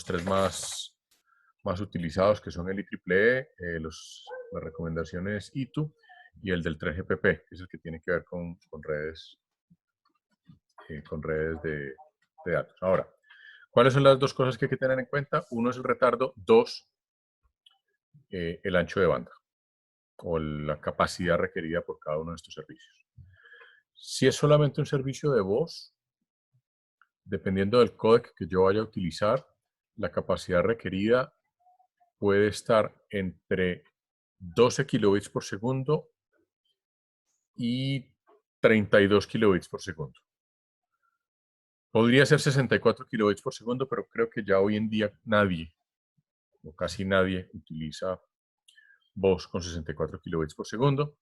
tres más utilizados, que son el IEEE, las recomendaciones ITU y el del 3GPP, que es el que tiene que ver con redes de datos. Ahora, ¿cuáles son las dos cosas que hay que tener en cuenta? Uno es el retardo, dos, el ancho de banda o la capacidad requerida por cada uno de estos servicios. Si es solamente un servicio de voz, dependiendo del códec que yo vaya a utilizar, la capacidad requerida puede estar entre 12 kilobits por segundo y 32 kilobits por segundo. Podría ser 64 kilobits por segundo, pero creo que ya hoy en día nadie, o casi nadie, utiliza voz con 64 kilobits por segundo.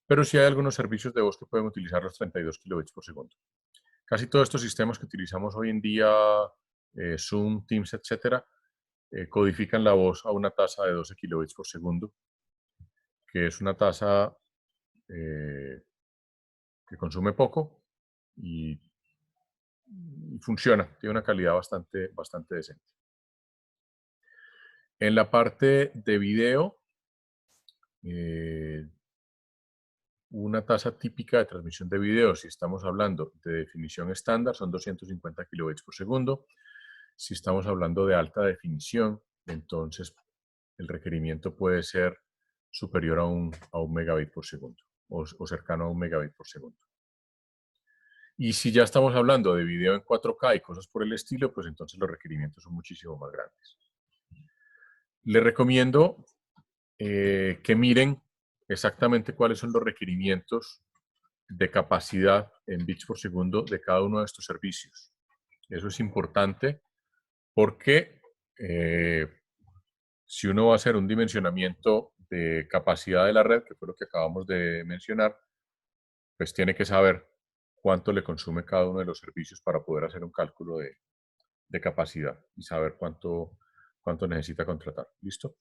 Pero sí hay algunos servicios de voz que pueden utilizar los 32 kilobits por segundo. Casi todos estos sistemas que utilizamos hoy en día, Zoom, Teams, etcétera, codifican la voz a una tasa de 12 kilobits por segundo, que es una tasa que consume poco y funciona, tiene una calidad bastante decente. En la parte de video, una tasa típica de transmisión de video, si estamos hablando de definición estándar, son 250 kilobits por segundo. Si estamos hablando de alta definición, entonces el requerimiento puede ser superior a un megabit por segundo o cercano a un megabit por segundo. Y si ya estamos hablando de video en 4K y cosas por el estilo, pues entonces los requerimientos son muchísimo más grandes. Les recomiendo que miren exactamente cuáles son los requerimientos de capacidad en bits por segundo de cada uno de estos servicios. Eso es importante porque si uno va a hacer un dimensionamiento de capacidad de la red, que fue lo que acabamos de mencionar, pues tiene que saber cuánto le consume cada uno de los servicios para poder hacer un cálculo de capacidad y saber cuánto necesita contratar. ¿Listo?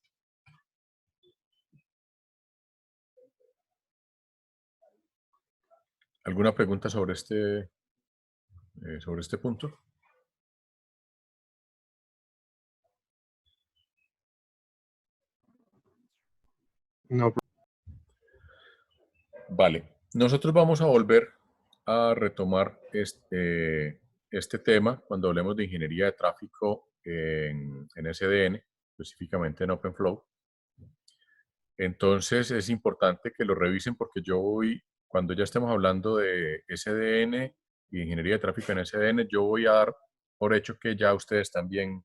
¿Alguna pregunta sobre este punto? No, Vale. Nosotros vamos a volver a retomar este tema cuando hablemos de ingeniería de tráfico en SDN, específicamente en OpenFlow. Entonces es importante que lo revisen porque yo voy, cuando ya estemos hablando de SDN, y ingeniería de tráfico en SDN, yo voy a dar por hecho que ya ustedes están bien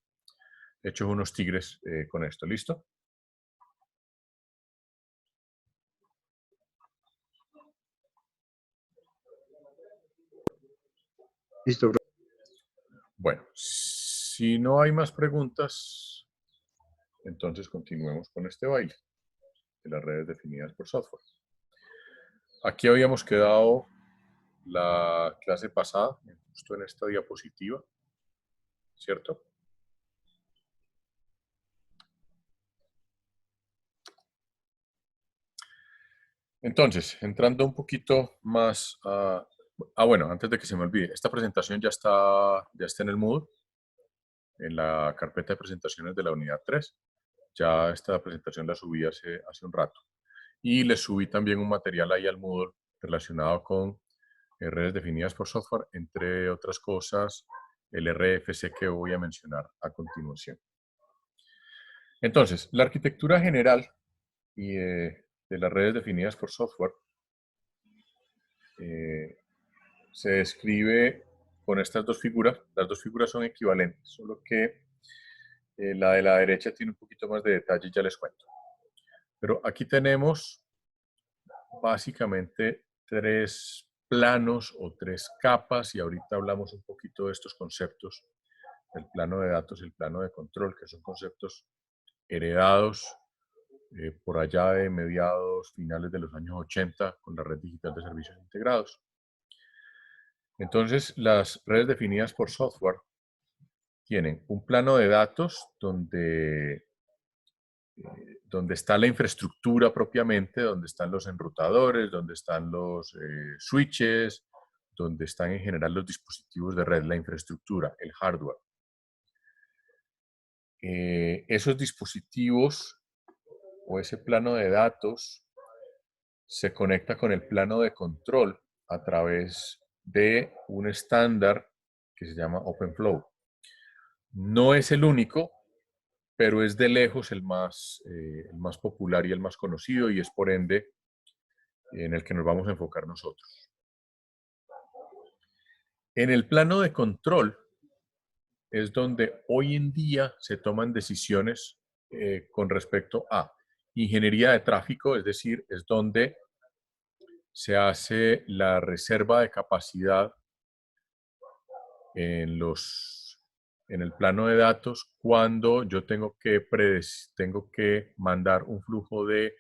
hechos unos tigres con esto. ¿Listo? Listo, profe. Bueno, si no hay más preguntas, entonces continuemos con este baile de las redes definidas por software. Aquí habíamos quedado la clase pasada, justo en esta diapositiva, ¿cierto? Entonces, entrando un poquito más a... bueno, antes de que se me olvide, esta presentación ya está en el Moodle, en la carpeta de presentaciones de la unidad 3. Ya esta presentación la subí hace un rato. Y le subí también un material ahí al Moodle relacionado con redes definidas por software, entre otras cosas, el RFC que voy a mencionar a continuación. Entonces, la arquitectura general y, de las redes definidas por software se describe con estas dos figuras. Las dos figuras son equivalentes, solo que la de la derecha tiene un poquito más de detalle, ya les cuento. Pero aquí tenemos básicamente tres planos o tres capas, y ahorita hablamos un poquito de estos conceptos, el plano de datos y el plano de control, que son conceptos heredados por allá de mediados, finales de los años 80, con la Red Digital de Servicios Integrados. Entonces, las redes definidas por software tienen un plano de datos donde está la infraestructura propiamente, donde están los enrutadores, donde están los switches, donde están en general los dispositivos de red, la infraestructura, el hardware. Esos dispositivos o ese plano de datos se conecta con el plano de control a través de un estándar que se llama OpenFlow. No es el único, pero es de lejos el más popular y el más conocido, y es por ende en el que nos vamos a enfocar nosotros. En el plano de control es donde hoy en día se toman decisiones con respecto a ingeniería de tráfico, es decir, es donde se hace la reserva de capacidad en el plano de datos cuando yo tengo que mandar un flujo de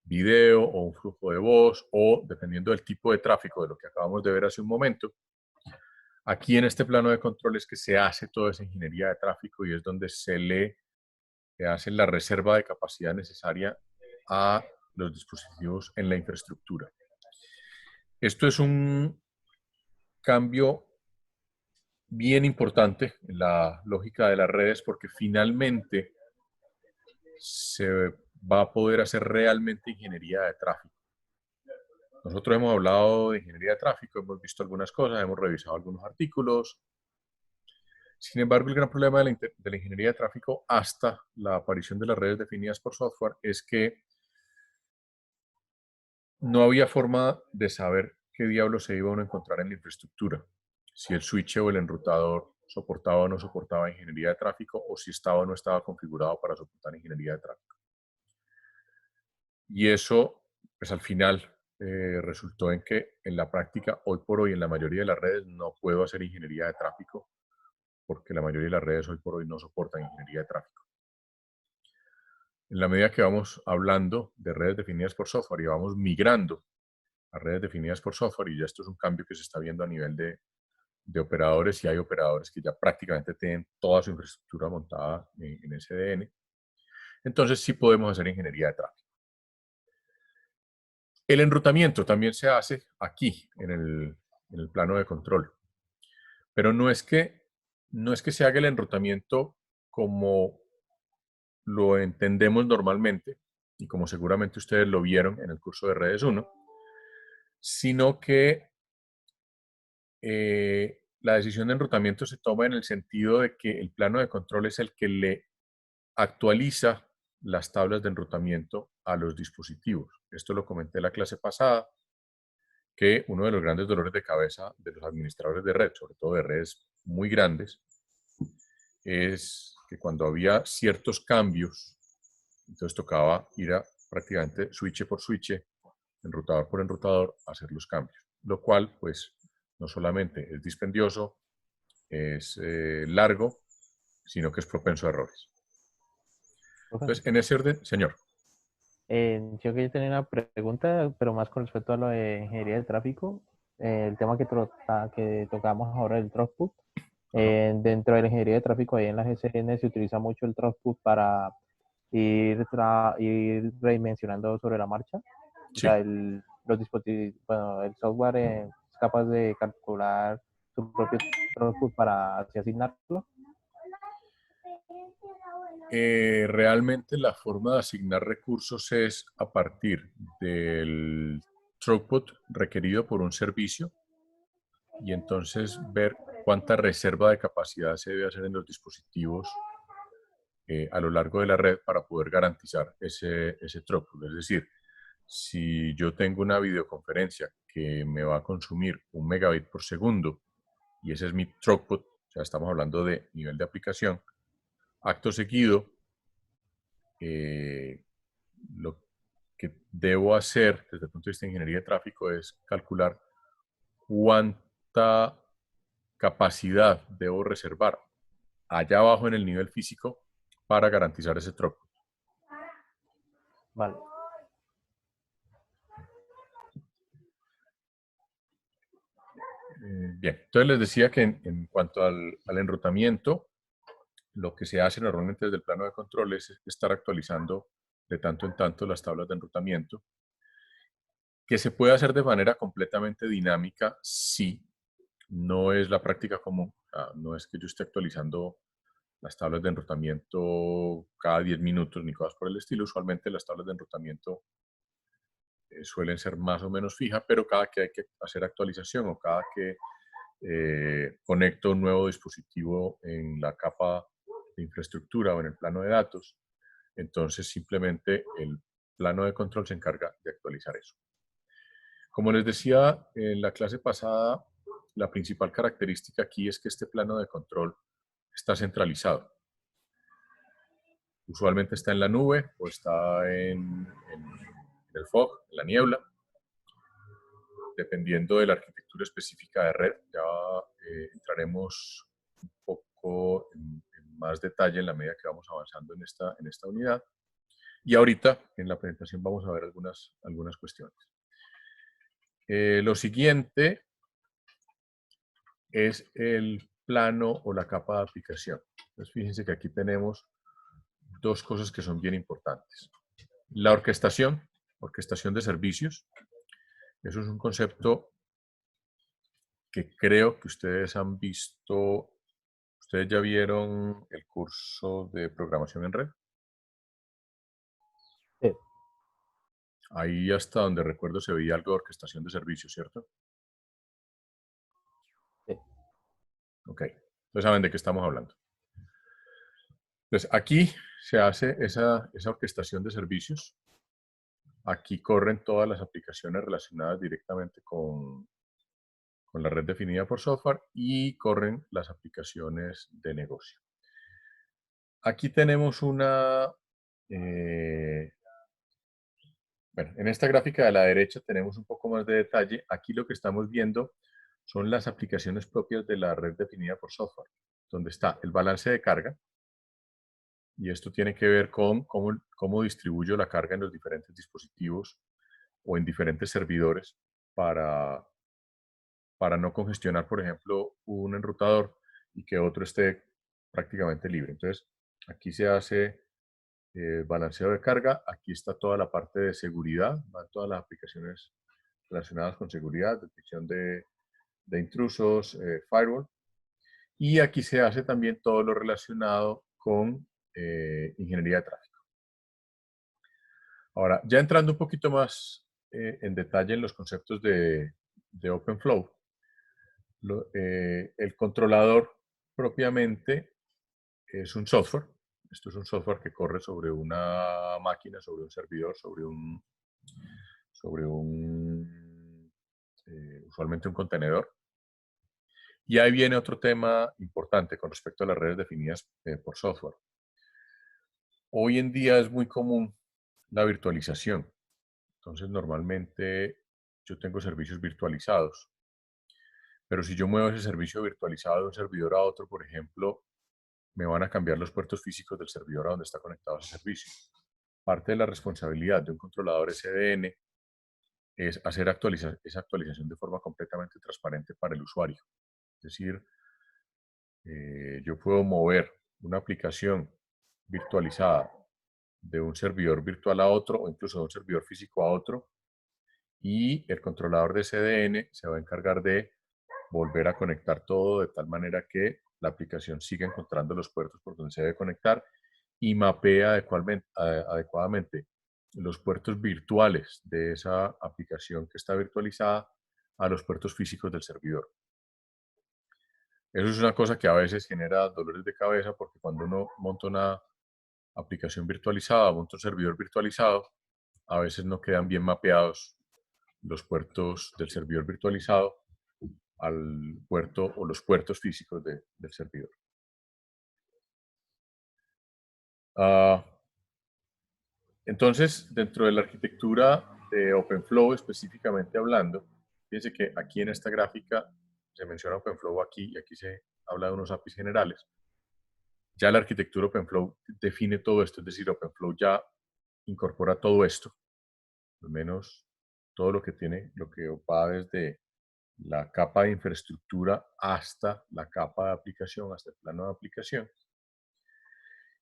video o un flujo de voz, o dependiendo del tipo de tráfico, de lo que acabamos de ver hace un momento. Aquí en este plano de control es que se hace toda esa ingeniería de tráfico, y es donde se hace la reserva de capacidad necesaria a los dispositivos en la infraestructura. Esto es un cambio bien importante en la lógica de las redes, porque finalmente se va a poder hacer realmente ingeniería de tráfico. Nosotros hemos hablado de ingeniería de tráfico, hemos visto algunas cosas, hemos revisado algunos artículos. Sin embargo, el gran problema de la ingeniería de tráfico hasta la aparición de las redes definidas por software es que no había forma de saber qué diablos se iba uno a encontrar en la infraestructura. Si el switch o el enrutador soportaba o no soportaba ingeniería de tráfico, o si estaba o no estaba configurado para soportar ingeniería de tráfico. Y eso, pues al final, resultó en que en la práctica, hoy por hoy, en la mayoría de las redes no puedo hacer ingeniería de tráfico, porque la mayoría de las redes hoy por hoy no soportan ingeniería de tráfico. En la medida que vamos hablando de redes definidas por software y vamos migrando a redes definidas por software, y ya esto es un cambio que se está viendo a nivel de operadores, y hay operadores que ya prácticamente tienen toda su infraestructura montada en SDN, entonces sí podemos hacer ingeniería de tráfico. El enrutamiento también se hace aquí, en el plano de control. Pero no es que se haga el enrutamiento como lo entendemos normalmente, y como seguramente ustedes lo vieron en el curso de Redes 1, sino que la decisión de enrutamiento se toma en el sentido de que el plano de control es el que le actualiza las tablas de enrutamiento a los dispositivos. Esto lo comenté en la clase pasada, que uno de los grandes dolores de cabeza de los administradores de red, sobre todo de redes muy grandes, es que cuando había ciertos cambios, entonces tocaba ir a prácticamente switch por switch, enrutador por enrutador, a hacer los cambios. Lo cual, pues, no solamente es dispendioso, es largo, sino que es propenso a errores. Profe, Entonces, en ese orden, señor. yo quería tener una pregunta, pero más con respecto a lo de ingeniería de tráfico. El tema que tocamos ahora, el throughput. Dentro de la ingeniería de tráfico, ahí en la GCN se utiliza mucho el throughput para ir redimensionando sobre la marcha. O Sí. sea, los dispositivos, bueno, el software es capaz de calcular su propio throughput para así asignarlo. Realmente la forma de asignar recursos es a partir del throughput requerido por un servicio y entonces ver cuánta reserva de capacidad se debe hacer en los dispositivos a lo largo de la red para poder garantizar ese throughput. Es decir, si yo tengo una videoconferencia que me va a consumir 1 megabit por segundo y ese es mi throughput, o sea, estamos hablando de nivel de aplicación, acto seguido, lo que debo hacer desde el punto de vista de ingeniería de tráfico es calcular cuánta capacidad debo reservar allá abajo en el nivel físico para garantizar ese throughput. Vale. Bien, entonces les decía que en cuanto al enrutamiento, lo que se hace normalmente desde el plano de control es estar actualizando de tanto en tanto las tablas de enrutamiento, que se puede hacer de manera completamente dinámica si no es la práctica común. O sea, no es que yo esté actualizando las tablas de enrutamiento cada 10 minutos ni cosas por el estilo. Usualmente las tablas de enrutamiento suelen ser más o menos fijas, pero cada que hay que hacer actualización o cada que conecto un nuevo dispositivo en la capa de infraestructura o en el plano de datos, entonces simplemente el plano de control se encarga de actualizar eso. Como les decía en la clase pasada, la principal característica aquí es que este plano de control está centralizado. Usualmente está en la nube o está en el fog, en la niebla, dependiendo de la arquitectura específica de red. Ya entraremos un poco en más detalle en la medida que vamos avanzando en esta unidad. Y ahorita en la presentación vamos a ver algunas cuestiones. Lo siguiente es el plano o la capa de aplicación. Entonces fíjense que aquí tenemos dos cosas que son bien importantes. La orquestación de servicios. Eso es un concepto que creo que ustedes han visto. ¿Ustedes ya vieron el curso de programación en red? Sí. Ahí hasta donde recuerdo se veía algo de orquestación de servicios, ¿cierto? Sí. Ok, entonces saben de qué estamos hablando. Entonces aquí se hace esa orquestación de servicios. Aquí corren todas las aplicaciones relacionadas directamente con la red definida por software y corren las aplicaciones de negocio. Aquí tenemos bueno, en esta gráfica de la derecha tenemos un poco más de detalle. Aquí lo que estamos viendo son las aplicaciones propias de la red definida por software, donde está el balance de carga, y esto tiene que ver con cómo distribuyo la carga en los diferentes dispositivos o en diferentes servidores para no congestionar, por ejemplo, un enrutador y que otro esté prácticamente libre. Entonces, aquí se hace balanceo de carga, aquí está toda la parte de seguridad, van todas las aplicaciones relacionadas con seguridad, detección de intrusos, firewall, y aquí se hace también todo lo relacionado con ingeniería de tráfico. Ahora, ya entrando un poquito más en detalle en los conceptos de OpenFlow, el controlador propiamente es un software. Esto es un software que corre sobre una máquina, sobre un servidor, sobre un usualmente un contenedor. Y ahí viene otro tema importante con respecto a las redes definidas por software. Hoy en día es muy común la virtualización. Entonces, normalmente yo tengo servicios virtualizados. Pero si yo muevo ese servicio virtualizado de un servidor a otro, por ejemplo, me van a cambiar los puertos físicos del servidor a donde está conectado ese servicio. Parte de la responsabilidad de un controlador SDN es hacer esa actualización de forma completamente transparente para el usuario. Es decir, yo puedo mover una aplicación virtualizada de un servidor virtual a otro o incluso de un servidor físico a otro, y el controlador de CDN se va a encargar de volver a conectar todo de tal manera que la aplicación siga encontrando los puertos por donde se debe conectar y mapea adecuadamente los puertos virtuales de esa aplicación que está virtualizada a los puertos físicos del servidor. Eso es una cosa que a veces genera dolores de cabeza, porque cuando uno monta una aplicación virtualizada, monta un servidor virtualizado, a veces no quedan bien mapeados los puertos del servidor virtualizado al puerto o los puertos físicos del servidor. Entonces, dentro de la arquitectura de OpenFlow específicamente hablando, fíjense que aquí en esta gráfica se menciona OpenFlow aquí y aquí se habla de unos APIs generales. Ya la arquitectura OpenFlow define todo esto, es decir, OpenFlow ya incorpora todo esto, al menos todo lo que tiene, lo que va desde la capa de infraestructura hasta la capa de aplicación, hasta el plano de aplicación.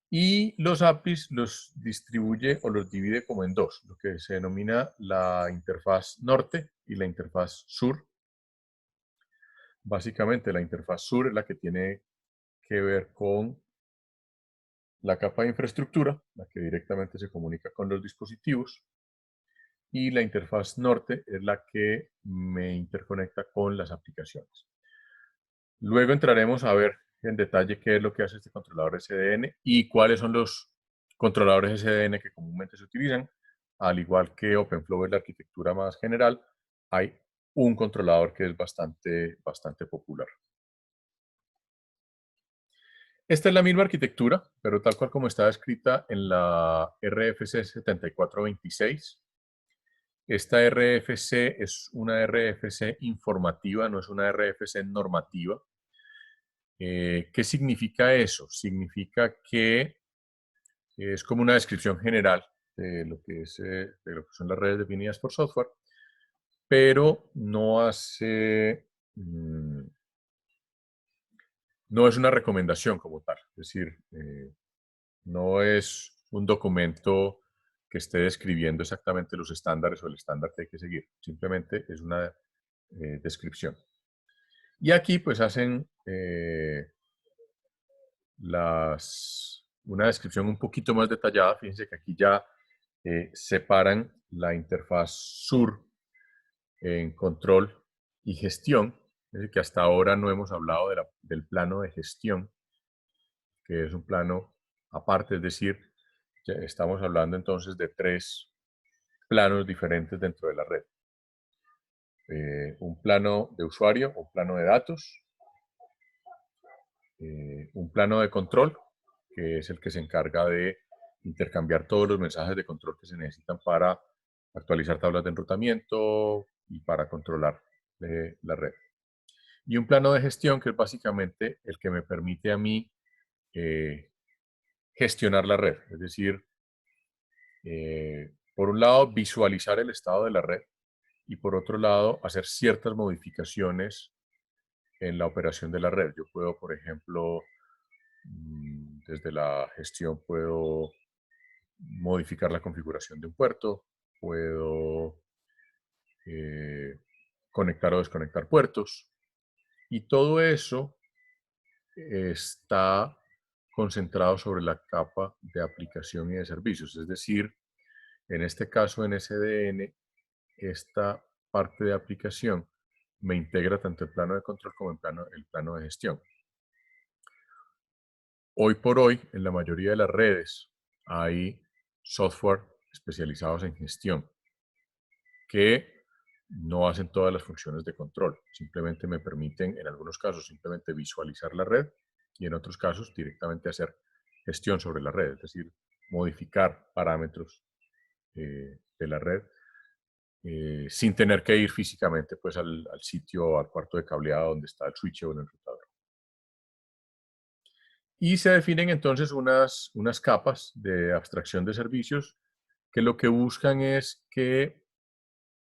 Y los APIs los distribuye o los divide como en dos, lo que se denomina la interfaz norte y la interfaz sur. Básicamente la interfaz sur es la que tiene que ver con la capa de infraestructura, la que directamente se comunica con los dispositivos, y la interfaz norte es la que me interconecta con las aplicaciones. Luego entraremos a ver en detalle qué es lo que hace este controlador SDN y cuáles son los controladores SDN que comúnmente se utilizan. Al igual que OpenFlow es la arquitectura más general, hay un controlador que es bastante popular. Esta es la misma arquitectura, pero tal cual como está escrita en la RFC 7426. Esta RFC es una RFC informativa, no es una RFC normativa. ¿Qué significa eso? Significa que es como una descripción general de lo que son las redes definidas por software, pero no es una recomendación como tal. Es decir, no es un documento que esté describiendo exactamente los estándares o el estándar que hay que seguir. Simplemente es una descripción. Y aquí pues hacen una descripción un poquito más detallada. Fíjense que aquí ya separan la interfaz sur en control y gestión. Es decir, que hasta ahora no hemos hablado del plano de gestión, que es un plano aparte, es decir, ya estamos hablando entonces de tres planos diferentes dentro de la red. Un plano de usuario, un plano de datos, un plano de control, que es el que se encarga de intercambiar todos los mensajes de control que se necesitan para actualizar tablas de enrutamiento y para controlar la red. Y un plano de gestión, que es básicamente el que me permite a mí gestionar la red. Es decir, por un lado, visualizar el estado de la red y por otro lado, hacer ciertas modificaciones en la operación de la red. Yo puedo, por ejemplo, desde la gestión puedo modificar la configuración de un puerto, puedo conectar o desconectar puertos, y todo eso está concentrado sobre la capa de aplicación y de servicios. Es decir, en este caso en SDN, esta parte de aplicación me integra tanto el plano de control como el plano de gestión. Hoy por hoy, en la mayoría de las redes, hay software especializados en gestión que no hacen todas las funciones de control. Simplemente me permiten, en algunos casos, simplemente visualizar la red y en otros casos directamente hacer gestión sobre la red, es decir, modificar parámetros de la red sin tener que ir físicamente pues, al sitio o al cuarto de cableado donde está el switch o el enrutador. Y se definen entonces unas capas de abstracción de servicios que lo que buscan es que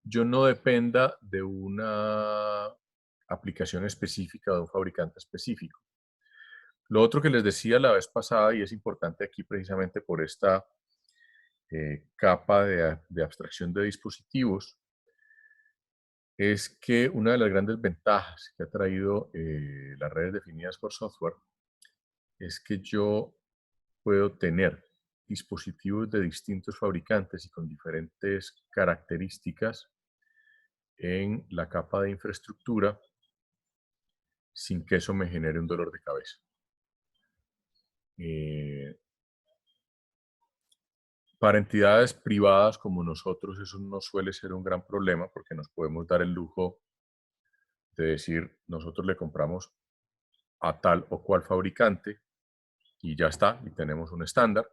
yo no dependa de una aplicación específica o de un fabricante específico. Lo otro que les decía la vez pasada, y es importante aquí precisamente por esta capa de abstracción de dispositivos, es que una de las grandes ventajas que ha traído las redes definidas por software es que yo puedo tener dispositivos de distintos fabricantes y con diferentes características en la capa de infraestructura sin que eso me genere un dolor de cabeza. Para entidades privadas como nosotros eso no suele ser un gran problema porque nos podemos dar el lujo de decir nosotros le compramos a tal o cual fabricante y ya está, y tenemos un estándar.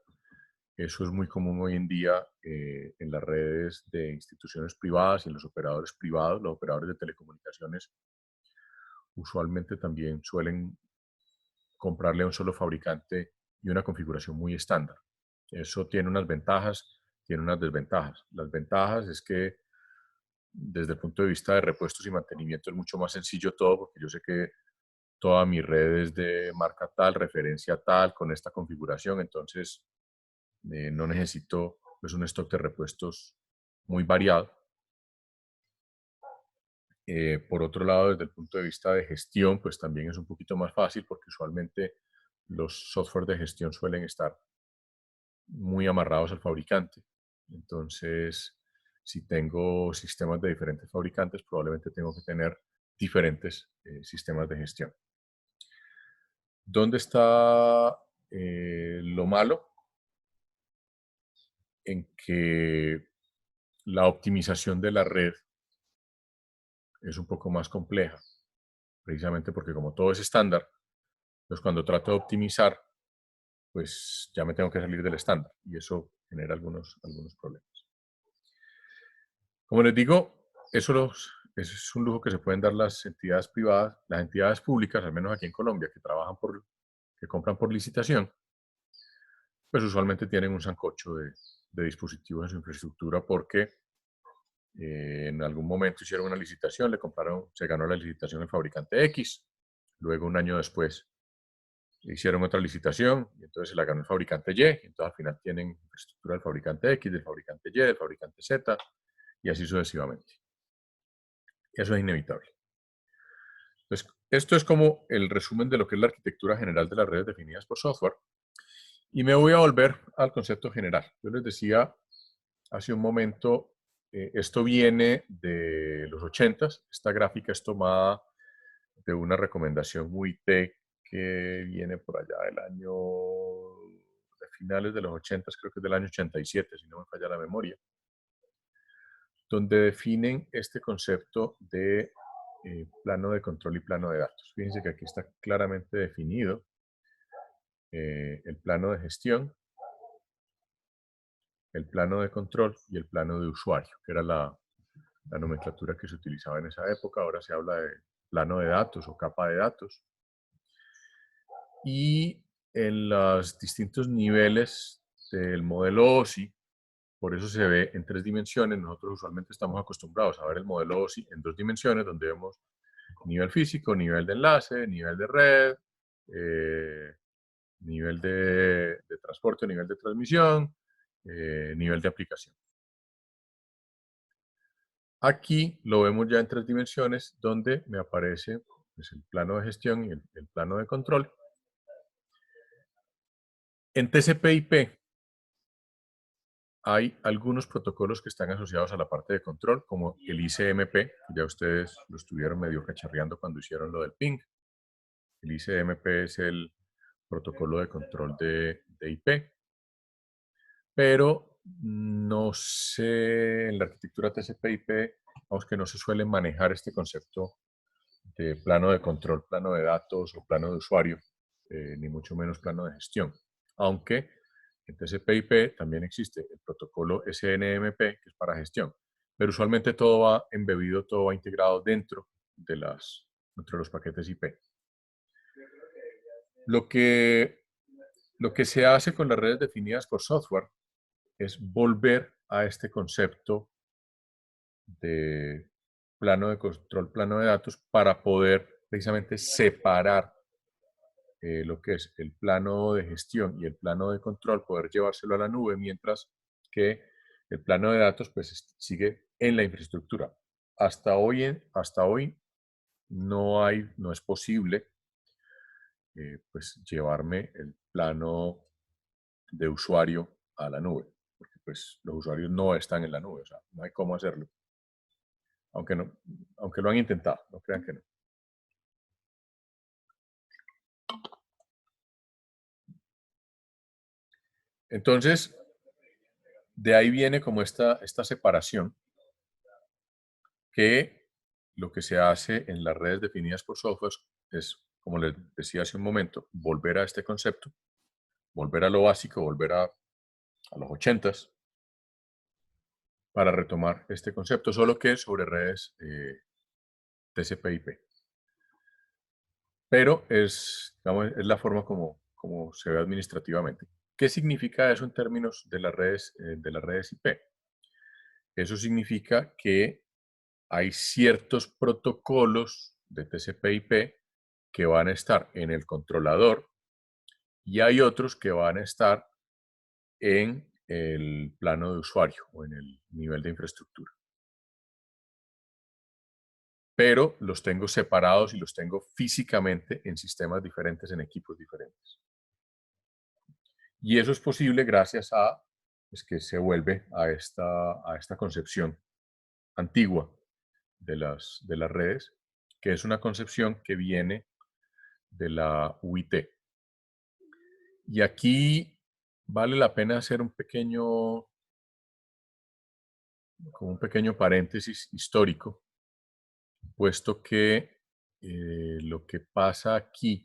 Eso es muy común hoy en día en las redes de instituciones privadas y en los operadores privados. Los operadores de telecomunicaciones usualmente también suelen comprarle a un solo fabricante y una configuración muy estándar. Eso tiene unas ventajas, tiene unas desventajas. Las ventajas es que desde el punto de vista de repuestos y mantenimiento es mucho más sencillo todo, porque yo sé que toda mi red es de marca tal, referencia tal, con esta configuración, entonces no necesito pues, un stock de repuestos muy variado. Por otro lado, desde el punto de vista de gestión, pues también es un poquito más fácil porque usualmente los software de gestión suelen estar muy amarrados al fabricante. Entonces, si tengo sistemas de diferentes fabricantes, probablemente tengo que tener diferentes sistemas de gestión. ¿Dónde está lo malo? En que la optimización de la red es un poco más compleja, precisamente porque como todo es estándar, pues cuando trato de optimizar, pues ya me tengo que salir del estándar y eso genera algunos problemas. Como les digo, eso es un lujo que se pueden dar las entidades privadas, las entidades públicas, al menos aquí en Colombia, que compran por licitación, pues usualmente tienen un sancocho de dispositivos en su infraestructura porque en algún momento hicieron una licitación, se ganó la licitación el fabricante X, luego un año después hicieron otra licitación y entonces se la ganó el fabricante Y, y entonces al final tienen infraestructura del fabricante X, del fabricante Y, del fabricante Z y así sucesivamente. Eso es inevitable. Entonces, esto es como el resumen de lo que es la arquitectura general de las redes definidas por software. Y me voy a volver al concepto general. Yo les decía hace un momento, esto viene de los 80s. Esta gráfica es tomada de una recomendación muy TEC que viene por allá del año, de finales de los 80s, creo que es del año 87, si no me falla la memoria, donde definen este concepto de plano de control y plano de datos. Fíjense que aquí está claramente definido el plano de gestión, el plano de control y el plano de usuario, que era la nomenclatura que se utilizaba en esa época. Ahora se habla de plano de datos o capa de datos. Y en los distintos niveles del modelo OSI, por eso se ve en 3 dimensiones. Nosotros usualmente estamos acostumbrados a ver el modelo OSI en 2 dimensiones, donde vemos nivel físico, nivel de enlace, nivel de red, nivel de transporte, nivel de transmisión, nivel de aplicación. Aquí lo vemos ya en 3 dimensiones, donde me aparece pues, el plano de gestión y el plano de control. En TCP/IP hay algunos protocolos que están asociados a la parte de control, como el ICMP, que ya ustedes lo estuvieron medio cacharreando cuando hicieron lo del ping. El ICMP es el protocolo de control de IP, pero no sé, en la arquitectura TCP/IP vamos que no se suele manejar este concepto de plano de control, plano de datos o plano de usuario, ni mucho menos plano de gestión. Aunque en TCP/IP también existe el protocolo SNMP, que es para gestión, pero usualmente todo va embebido, todo va integrado dentro de los paquetes IP. Lo que se hace con las redes definidas por software es volver a este concepto de plano de control, plano de datos, para poder precisamente separar lo que es el plano de gestión y el plano de control, poder llevárselo a la nube, mientras que el plano de datos pues sigue en la infraestructura. Hasta hoy no es posible pues llevarme el plano de usuario a la nube, porque pues los usuarios no están en la nube, o sea, no hay cómo hacerlo. Aunque lo han intentado, no crean que no. Entonces, de ahí viene como esta separación, que lo que se hace en las redes definidas por software es, como les decía hace un momento, volver a este concepto, volver a lo básico, volver a los 80s, para retomar este concepto, solo que es sobre redes TCP/IP. Pero digamos, es la forma como se ve administrativamente. ¿Qué significa eso en términos de las redes IP? Eso significa que hay ciertos protocolos de TCP/IP que van a estar en el controlador y hay otros que van a estar en el plano de usuario o en el nivel de infraestructura. Pero los tengo separados y los tengo físicamente en sistemas diferentes, en equipos diferentes. Y eso es posible gracias a que se vuelve a esta concepción antigua de las redes, que es una concepción que viene de la UIT. Y aquí vale la pena hacer un pequeño paréntesis histórico, puesto que lo que pasa aquí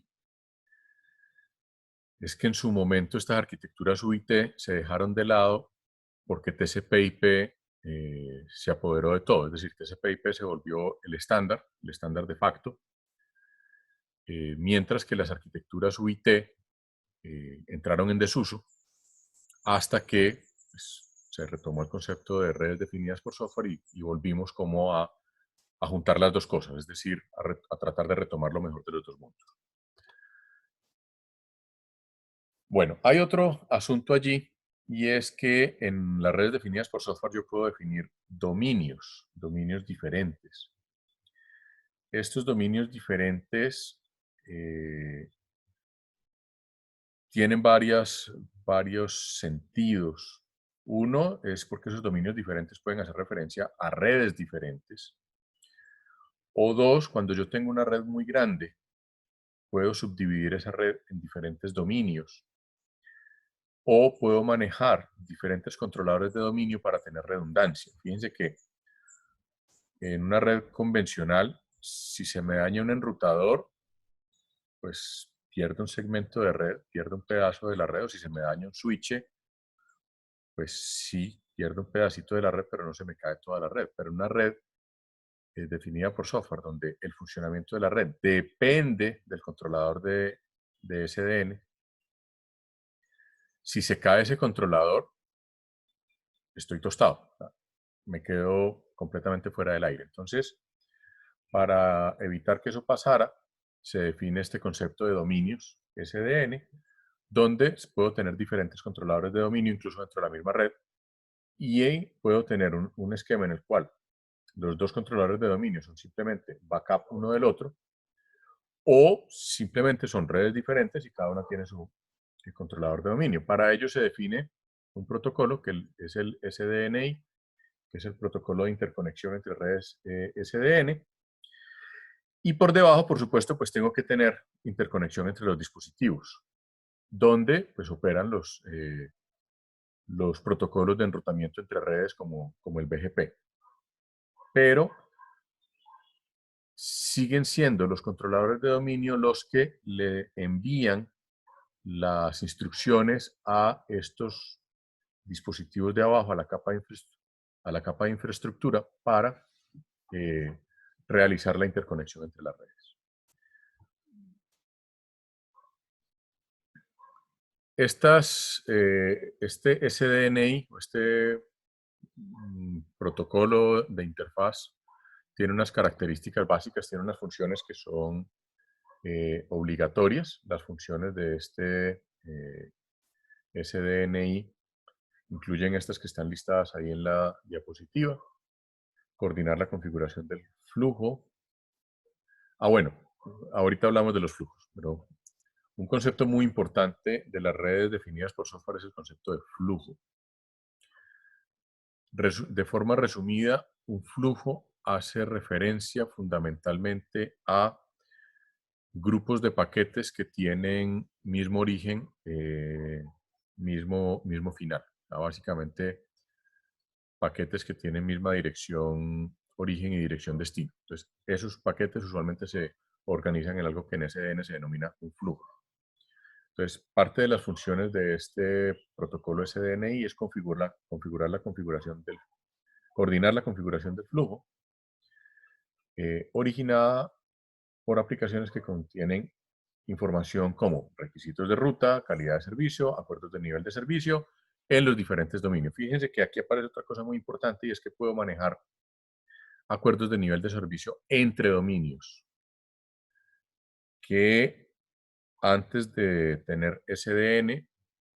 es que en su momento estas arquitecturas UIT se dejaron de lado porque TCP/IP se apoderó de todo, es decir, TCP/IP se volvió el estándar de facto, mientras que las arquitecturas UIT entraron en desuso hasta que pues, se retomó el concepto de redes definidas por software y volvimos como a juntar las dos cosas, es decir, a tratar de retomar lo mejor de los dos mundos. Bueno, hay otro asunto allí, y es que en las redes definidas por software yo puedo definir dominios diferentes. Estos dominios diferentes tienen varios sentidos. Uno es porque esos dominios diferentes pueden hacer referencia a redes diferentes. O dos, cuando yo tengo una red muy grande, puedo subdividir esa red en diferentes dominios. O puedo manejar diferentes controladores de dominio para tener redundancia. Fíjense que en una red convencional, si se me daña un enrutador, pues pierdo un segmento de red, pierdo un pedazo de la red, o si se me daña un switch, pues sí, pierdo un pedacito de la red, pero no se me cae toda la red. Pero una red definida por software, donde el funcionamiento de la red depende del controlador de SDN, si se cae ese controlador, estoy tostado, me quedo completamente fuera del aire. Entonces, para evitar que eso pasara, se define este concepto de dominios SDN, donde puedo tener diferentes controladores de dominio, incluso dentro de la misma red, y puedo tener un esquema en el cual los dos controladores de dominio son simplemente backup uno del otro, o simplemente son redes diferentes y cada una tiene su controlador de dominio. Para ello se define un protocolo que es el SDNI, que es el protocolo de interconexión entre redes SDN. Y por debajo, por supuesto, pues tengo que tener interconexión entre los dispositivos, donde pues operan los protocolos de enrutamiento entre redes como el BGP. pero siguen siendo los controladores de dominio los que le envían las instrucciones a estos dispositivos de abajo, a la capa de infraestructura, para realizar la interconexión entre las redes. Este SDNI, o este protocolo de interfaz, tiene unas características básicas, tiene unas funciones que son obligatorias. Las funciones de este SDNI incluyen estas que están listadas ahí en la diapositiva. Coordinar la configuración del flujo. Bueno, ahorita hablamos de los flujos, pero un concepto muy importante de las redes definidas por software es el concepto de flujo. De forma resumida, un flujo hace referencia fundamentalmente a grupos de paquetes que tienen mismo origen, mismo final. Básicamente, paquetes que tienen misma dirección origen y dirección destino. Entonces, esos paquetes usualmente se organizan en algo que en SDN se denomina un flujo. Entonces, parte de las funciones de este protocolo SDNI es coordinar la configuración del flujo, originada por aplicaciones que contienen información como requisitos de ruta, calidad de servicio, acuerdos de nivel de servicio en los diferentes dominios. Fíjense que aquí aparece otra cosa muy importante y es que puedo manejar acuerdos de nivel de servicio entre dominios, que antes de tener SDN,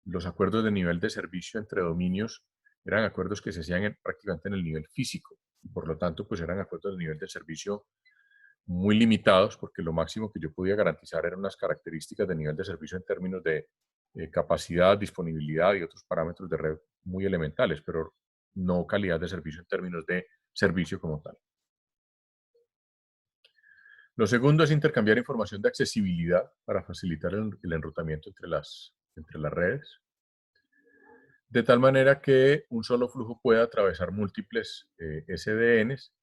los acuerdos de nivel de servicio entre dominios eran acuerdos que se hacían prácticamente en el nivel físico. Por lo tanto, pues eran acuerdos de nivel de servicio muy limitados, porque lo máximo que yo podía garantizar eran unas características de nivel de servicio en términos de capacidad, disponibilidad y otros parámetros de red muy elementales, pero no calidad de servicio en términos de servicio como tal. Lo segundo es intercambiar información de accesibilidad para facilitar el enrutamiento entre las redes, de tal manera que un solo flujo pueda atravesar múltiples SDNs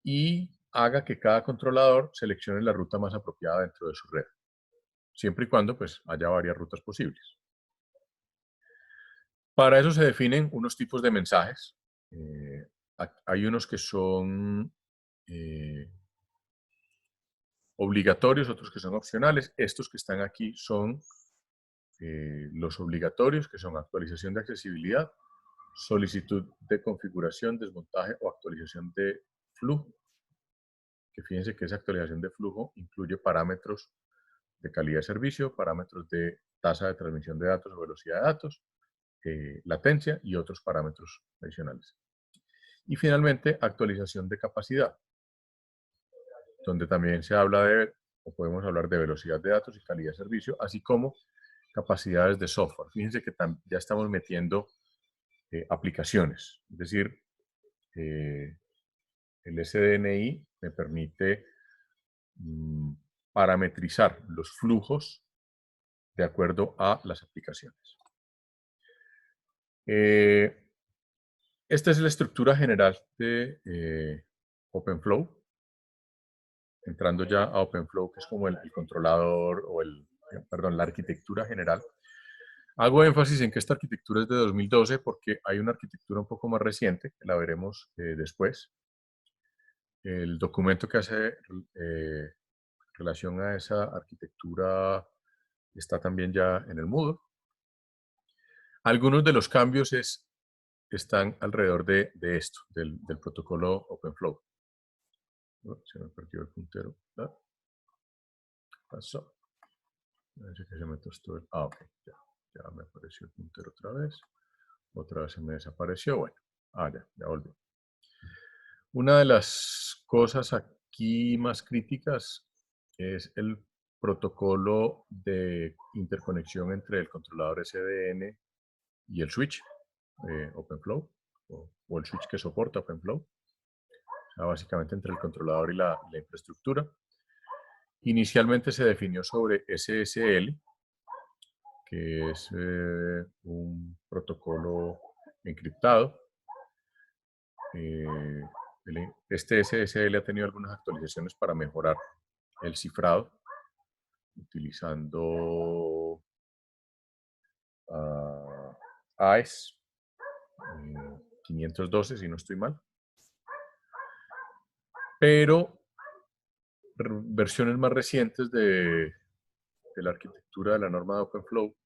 y haga que cada controlador seleccione la ruta más apropiada dentro de su red, siempre y cuando pues, haya varias rutas posibles. Para eso se definen unos tipos de mensajes. Hay unos que son obligatorios, otros que son opcionales. Estos que están aquí son los obligatorios, que son actualización de accesibilidad, solicitud de configuración, desmontaje o actualización de flujo. Que fíjense que esa actualización de flujo incluye parámetros de calidad de servicio, parámetros de tasa de transmisión de datos o velocidad de datos, latencia y otros parámetros adicionales. Y finalmente, actualización de capacidad, donde también se habla de, o podemos hablar de velocidad de datos y calidad de servicio, así como capacidades de software. Fíjense que ya estamos metiendo aplicaciones, es decir, el SDNI me permite parametrizar los flujos de acuerdo a las aplicaciones. Esta es la estructura general de OpenFlow. Entrando ya a OpenFlow, que es como el controlador o la arquitectura general. Hago énfasis en que esta arquitectura es de 2012 porque hay una arquitectura un poco más reciente, que la veremos después. El documento que hace relación a esa arquitectura está también ya en el Moodle. Algunos de los cambios están alrededor de esto, del protocolo OpenFlow. Se me perdió el puntero. ¿No? Pasó. Parece que se me tostó el... ok, ya me apareció el puntero otra vez. Otra vez se me desapareció. Bueno, ya volvió. Una de las cosas aquí más críticas es el protocolo de interconexión entre el controlador SDN y el switch OpenFlow, o el switch que soporta OpenFlow. O sea, básicamente entre el controlador y la infraestructura. Inicialmente se definió sobre SSL, que es un protocolo encriptado, Este SSL ha tenido algunas actualizaciones para mejorar el cifrado, utilizando AES 512, si no estoy mal. Pero versiones más recientes de la arquitectura de la norma de OpenFlow,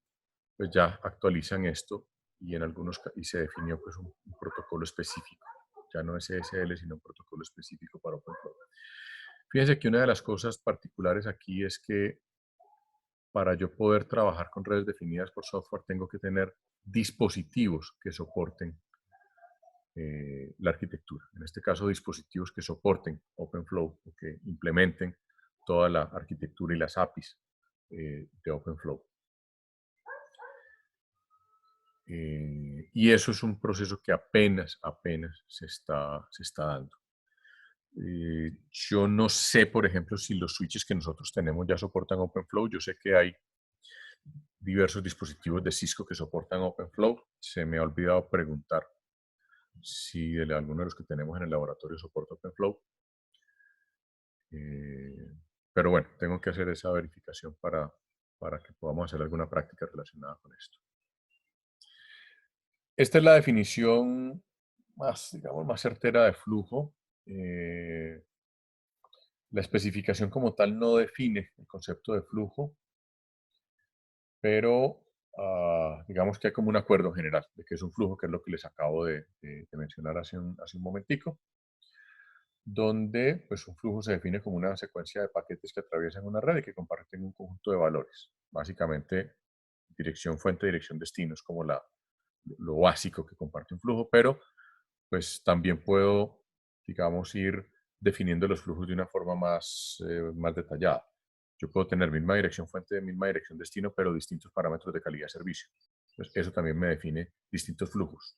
pues ya actualizan esto y en algunos y se definió pues un protocolo específico. Ya no es SSL, sino un protocolo específico para OpenFlow. Fíjense que una de las cosas particulares aquí es que para yo poder trabajar con redes definidas por software tengo que tener dispositivos que soporten la arquitectura. En este caso, dispositivos que soporten OpenFlow o que implementen toda la arquitectura y las APIs de OpenFlow. Y eso es un proceso que apenas se está dando. Yo no sé, por ejemplo, si los switches que nosotros tenemos ya soportan OpenFlow. Yo sé que hay diversos dispositivos de Cisco que soportan OpenFlow. Se me ha olvidado preguntar si de alguno de los que tenemos en el laboratorio soporta OpenFlow. Pero bueno, tengo que hacer esa verificación para que podamos hacer alguna práctica relacionada con esto. Esta es la definición más, digamos, más certera de flujo. La especificación como tal no define el concepto de flujo, pero digamos que hay como un acuerdo general de que es un flujo, que es lo que les acabo de mencionar hace un momentico, donde pues un flujo se define como una secuencia de paquetes que atraviesan una red y que comparten un conjunto de valores. Básicamente, dirección fuente, dirección destino es como lo básico que comparte un flujo, pero pues también puedo, digamos, ir definiendo los flujos de una forma más detallada. Yo puedo tener misma dirección fuente, misma dirección destino, pero distintos parámetros de calidad de servicio. Entonces, eso también me define distintos flujos.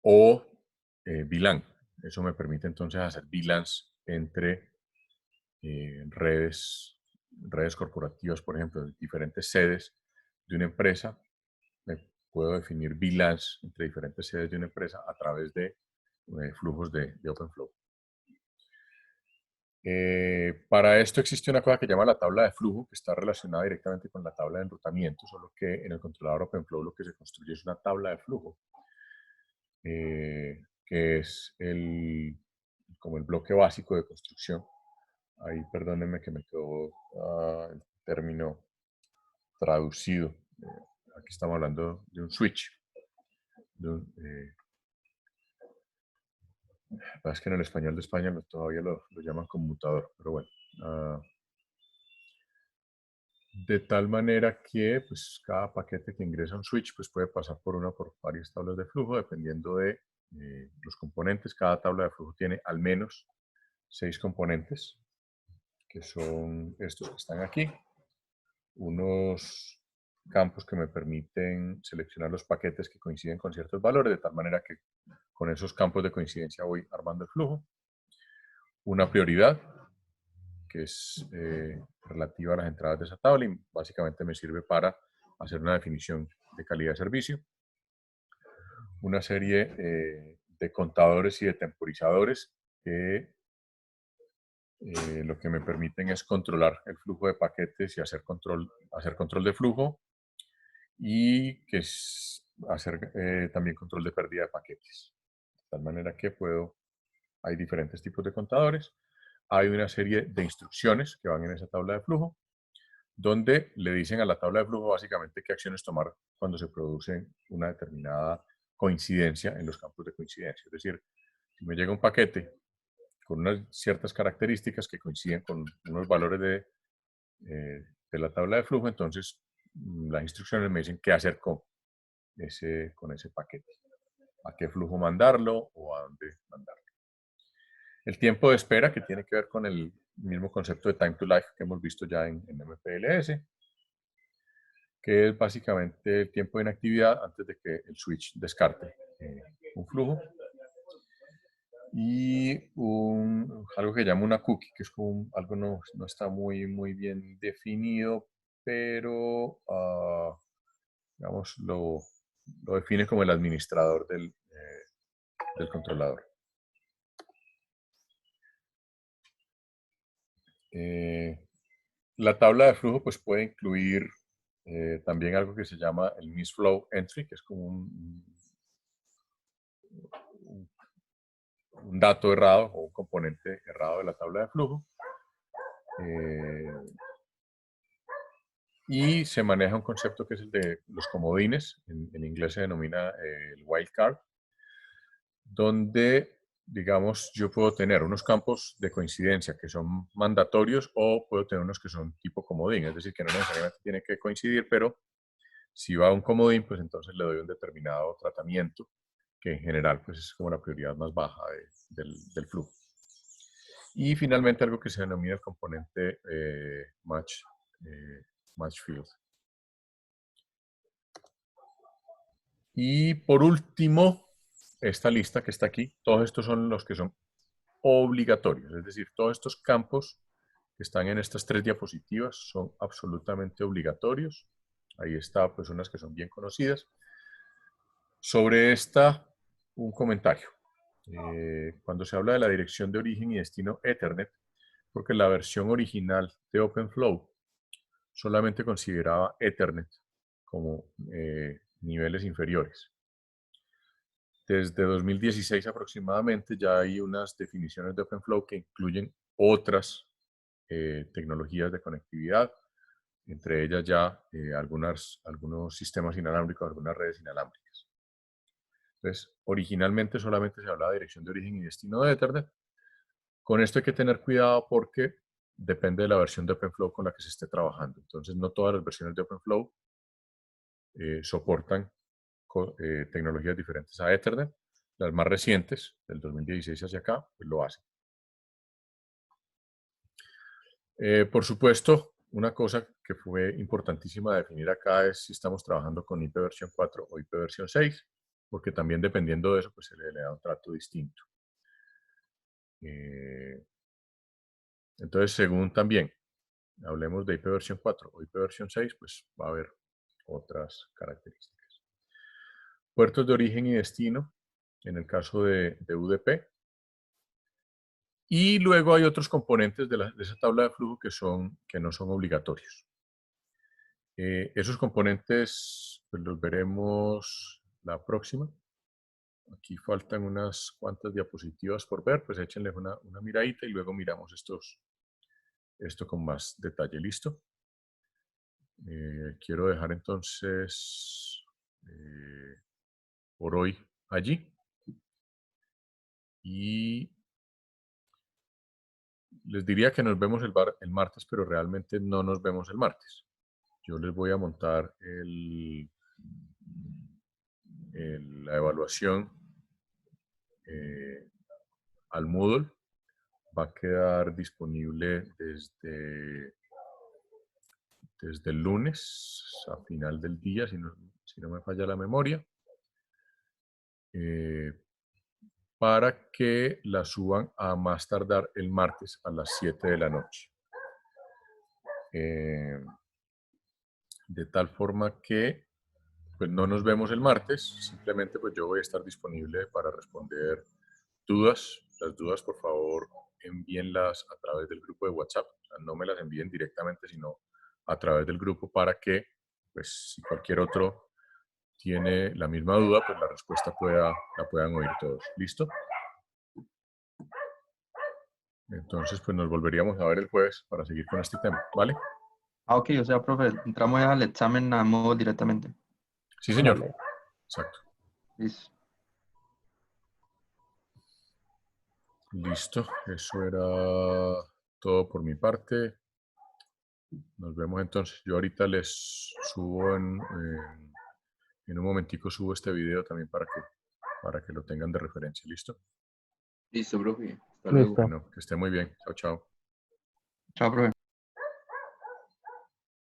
VLAN. Eso me permite entonces hacer VLANs entre redes corporativas, por ejemplo, de diferentes sedes de una empresa. Puedo definir VLANs entre diferentes sedes de una empresa a través de flujos de OpenFlow. Para esto existe una cosa que se llama la tabla de flujo, que está relacionada directamente con la tabla de enrutamiento, solo que en el controlador OpenFlow lo que se construye es una tabla de flujo, que es como el bloque básico de construcción. Ahí perdónenme que me quedó el término traducido. Aquí estamos hablando de un switch. Es que en el español de España todavía lo llaman conmutador, pero bueno. De tal manera que pues, cada paquete que ingresa a un switch pues, puede pasar por varias tablas de flujo, dependiendo de los componentes. Cada tabla de flujo tiene al menos 6 componentes, que son estos que están aquí. Unos campos que me permiten seleccionar los paquetes que coinciden con ciertos valores, de tal manera que con esos campos de coincidencia voy armando el flujo. Una prioridad, que es relativa a las entradas de esa tabla y básicamente me sirve para hacer una definición de calidad de servicio. Una serie de contadores y de temporizadores que lo que me permiten es controlar el flujo de paquetes y hacer control de flujo, y que es hacer también control de pérdida de paquetes. De tal manera que hay diferentes tipos de contadores. Hay una serie de instrucciones que van en esa tabla de flujo, donde le dicen a la tabla de flujo básicamente qué acciones tomar cuando se produce una determinada coincidencia en los campos de coincidencia. Es decir, si me llega un paquete con unas ciertas características que coinciden con unos valores de la tabla de flujo, entonces las instrucciones me dicen qué hacer con ese paquete, a qué flujo mandarlo o a dónde mandarlo. El tiempo de espera, que tiene que ver con el mismo concepto de time to life que hemos visto ya en MPLS, que es básicamente el tiempo de inactividad antes de que el switch descarte un flujo. Y algo que llama una cookie, que es como algo no está muy bien definido, pero digamos lo define como el administrador del controlador. La tabla de flujo pues, puede incluir también algo que se llama el misflow entry, que es como un dato errado o un componente errado de la tabla de flujo. Y se maneja un concepto que es el de los comodines, en inglés se denomina el wildcard, donde, digamos, yo puedo tener unos campos de coincidencia que son mandatorios o puedo tener unos que son tipo comodín, es decir, que no necesariamente tiene que coincidir, pero si va a un comodín, pues entonces le doy un determinado tratamiento, que en general pues es como la prioridad más baja del flujo. Y finalmente algo que se denomina el componente match field. Y por último, esta lista que está aquí, todos estos son los que son obligatorios, es decir, todos estos campos que están en estas 3 diapositivas son absolutamente obligatorios. Ahí está, pues unas que son bien conocidas. Sobre esta, un comentario. Cuando se habla de la dirección de origen y destino Ethernet, porque la versión original de OpenFlow solamente consideraba Ethernet como niveles inferiores. Desde 2016 aproximadamente ya hay unas definiciones de OpenFlow que incluyen otras tecnologías de conectividad, entre ellas ya algunos sistemas inalámbricos, algunas redes inalámbricas. Entonces, originalmente solamente se hablaba de dirección de origen y destino de Ethernet. Con esto hay que tener cuidado porque depende de la versión de OpenFlow con la que se esté trabajando. Entonces, no todas las versiones de OpenFlow soportan tecnologías diferentes a Ethernet. Las más recientes, del 2016 hacia acá, pues lo hacen. Por supuesto, una cosa que fue importantísima definir acá es si estamos trabajando con IP versión 4 o IP versión 6, porque también dependiendo de eso, pues se le da un trato distinto. Entonces, según también hablemos de IP versión 4 o IP versión 6, pues va a haber otras características. Puertos de origen y destino, en el caso de UDP. Y luego hay otros componentes de esa tabla de flujo que no son obligatorios. Esos componentes pues, los veremos la próxima. Aquí faltan unas cuantas diapositivas por ver, pues échenle una miradita y luego miramos esto con más detalle. ¿Listo? Quiero dejar entonces por hoy allí. Y les diría que nos vemos el martes, pero realmente no nos vemos el martes. Yo les voy a montar la evaluación al Moodle. Va a quedar disponible desde el lunes a final del día, si no me falla la memoria, para que la suban a más tardar el martes a las 7 de la noche. De tal forma que pues no nos vemos el martes, simplemente pues yo voy a estar disponible para responder dudas. Las dudas, por favor, envíenlas a través del grupo de WhatsApp. O sea, no me las envíen directamente, sino a través del grupo para que, pues, si cualquier otro tiene la misma duda, pues la respuesta la puedan oír todos. ¿Listo? Entonces, pues nos volveríamos a ver el jueves para seguir con este tema, ¿vale? Ah, ok, o sea, profe, entramos ya al examen a modo directamente. Sí, señor. Vale. Exacto. Listo. Listo. Eso era todo por mi parte. Nos vemos entonces. Yo ahorita les subo en un momentico subo este video también para que lo tengan de referencia. ¿Listo? Listo, profe. Hasta luego. Listo. Bueno, que esté muy bien. Chao, chao. Chao, profe.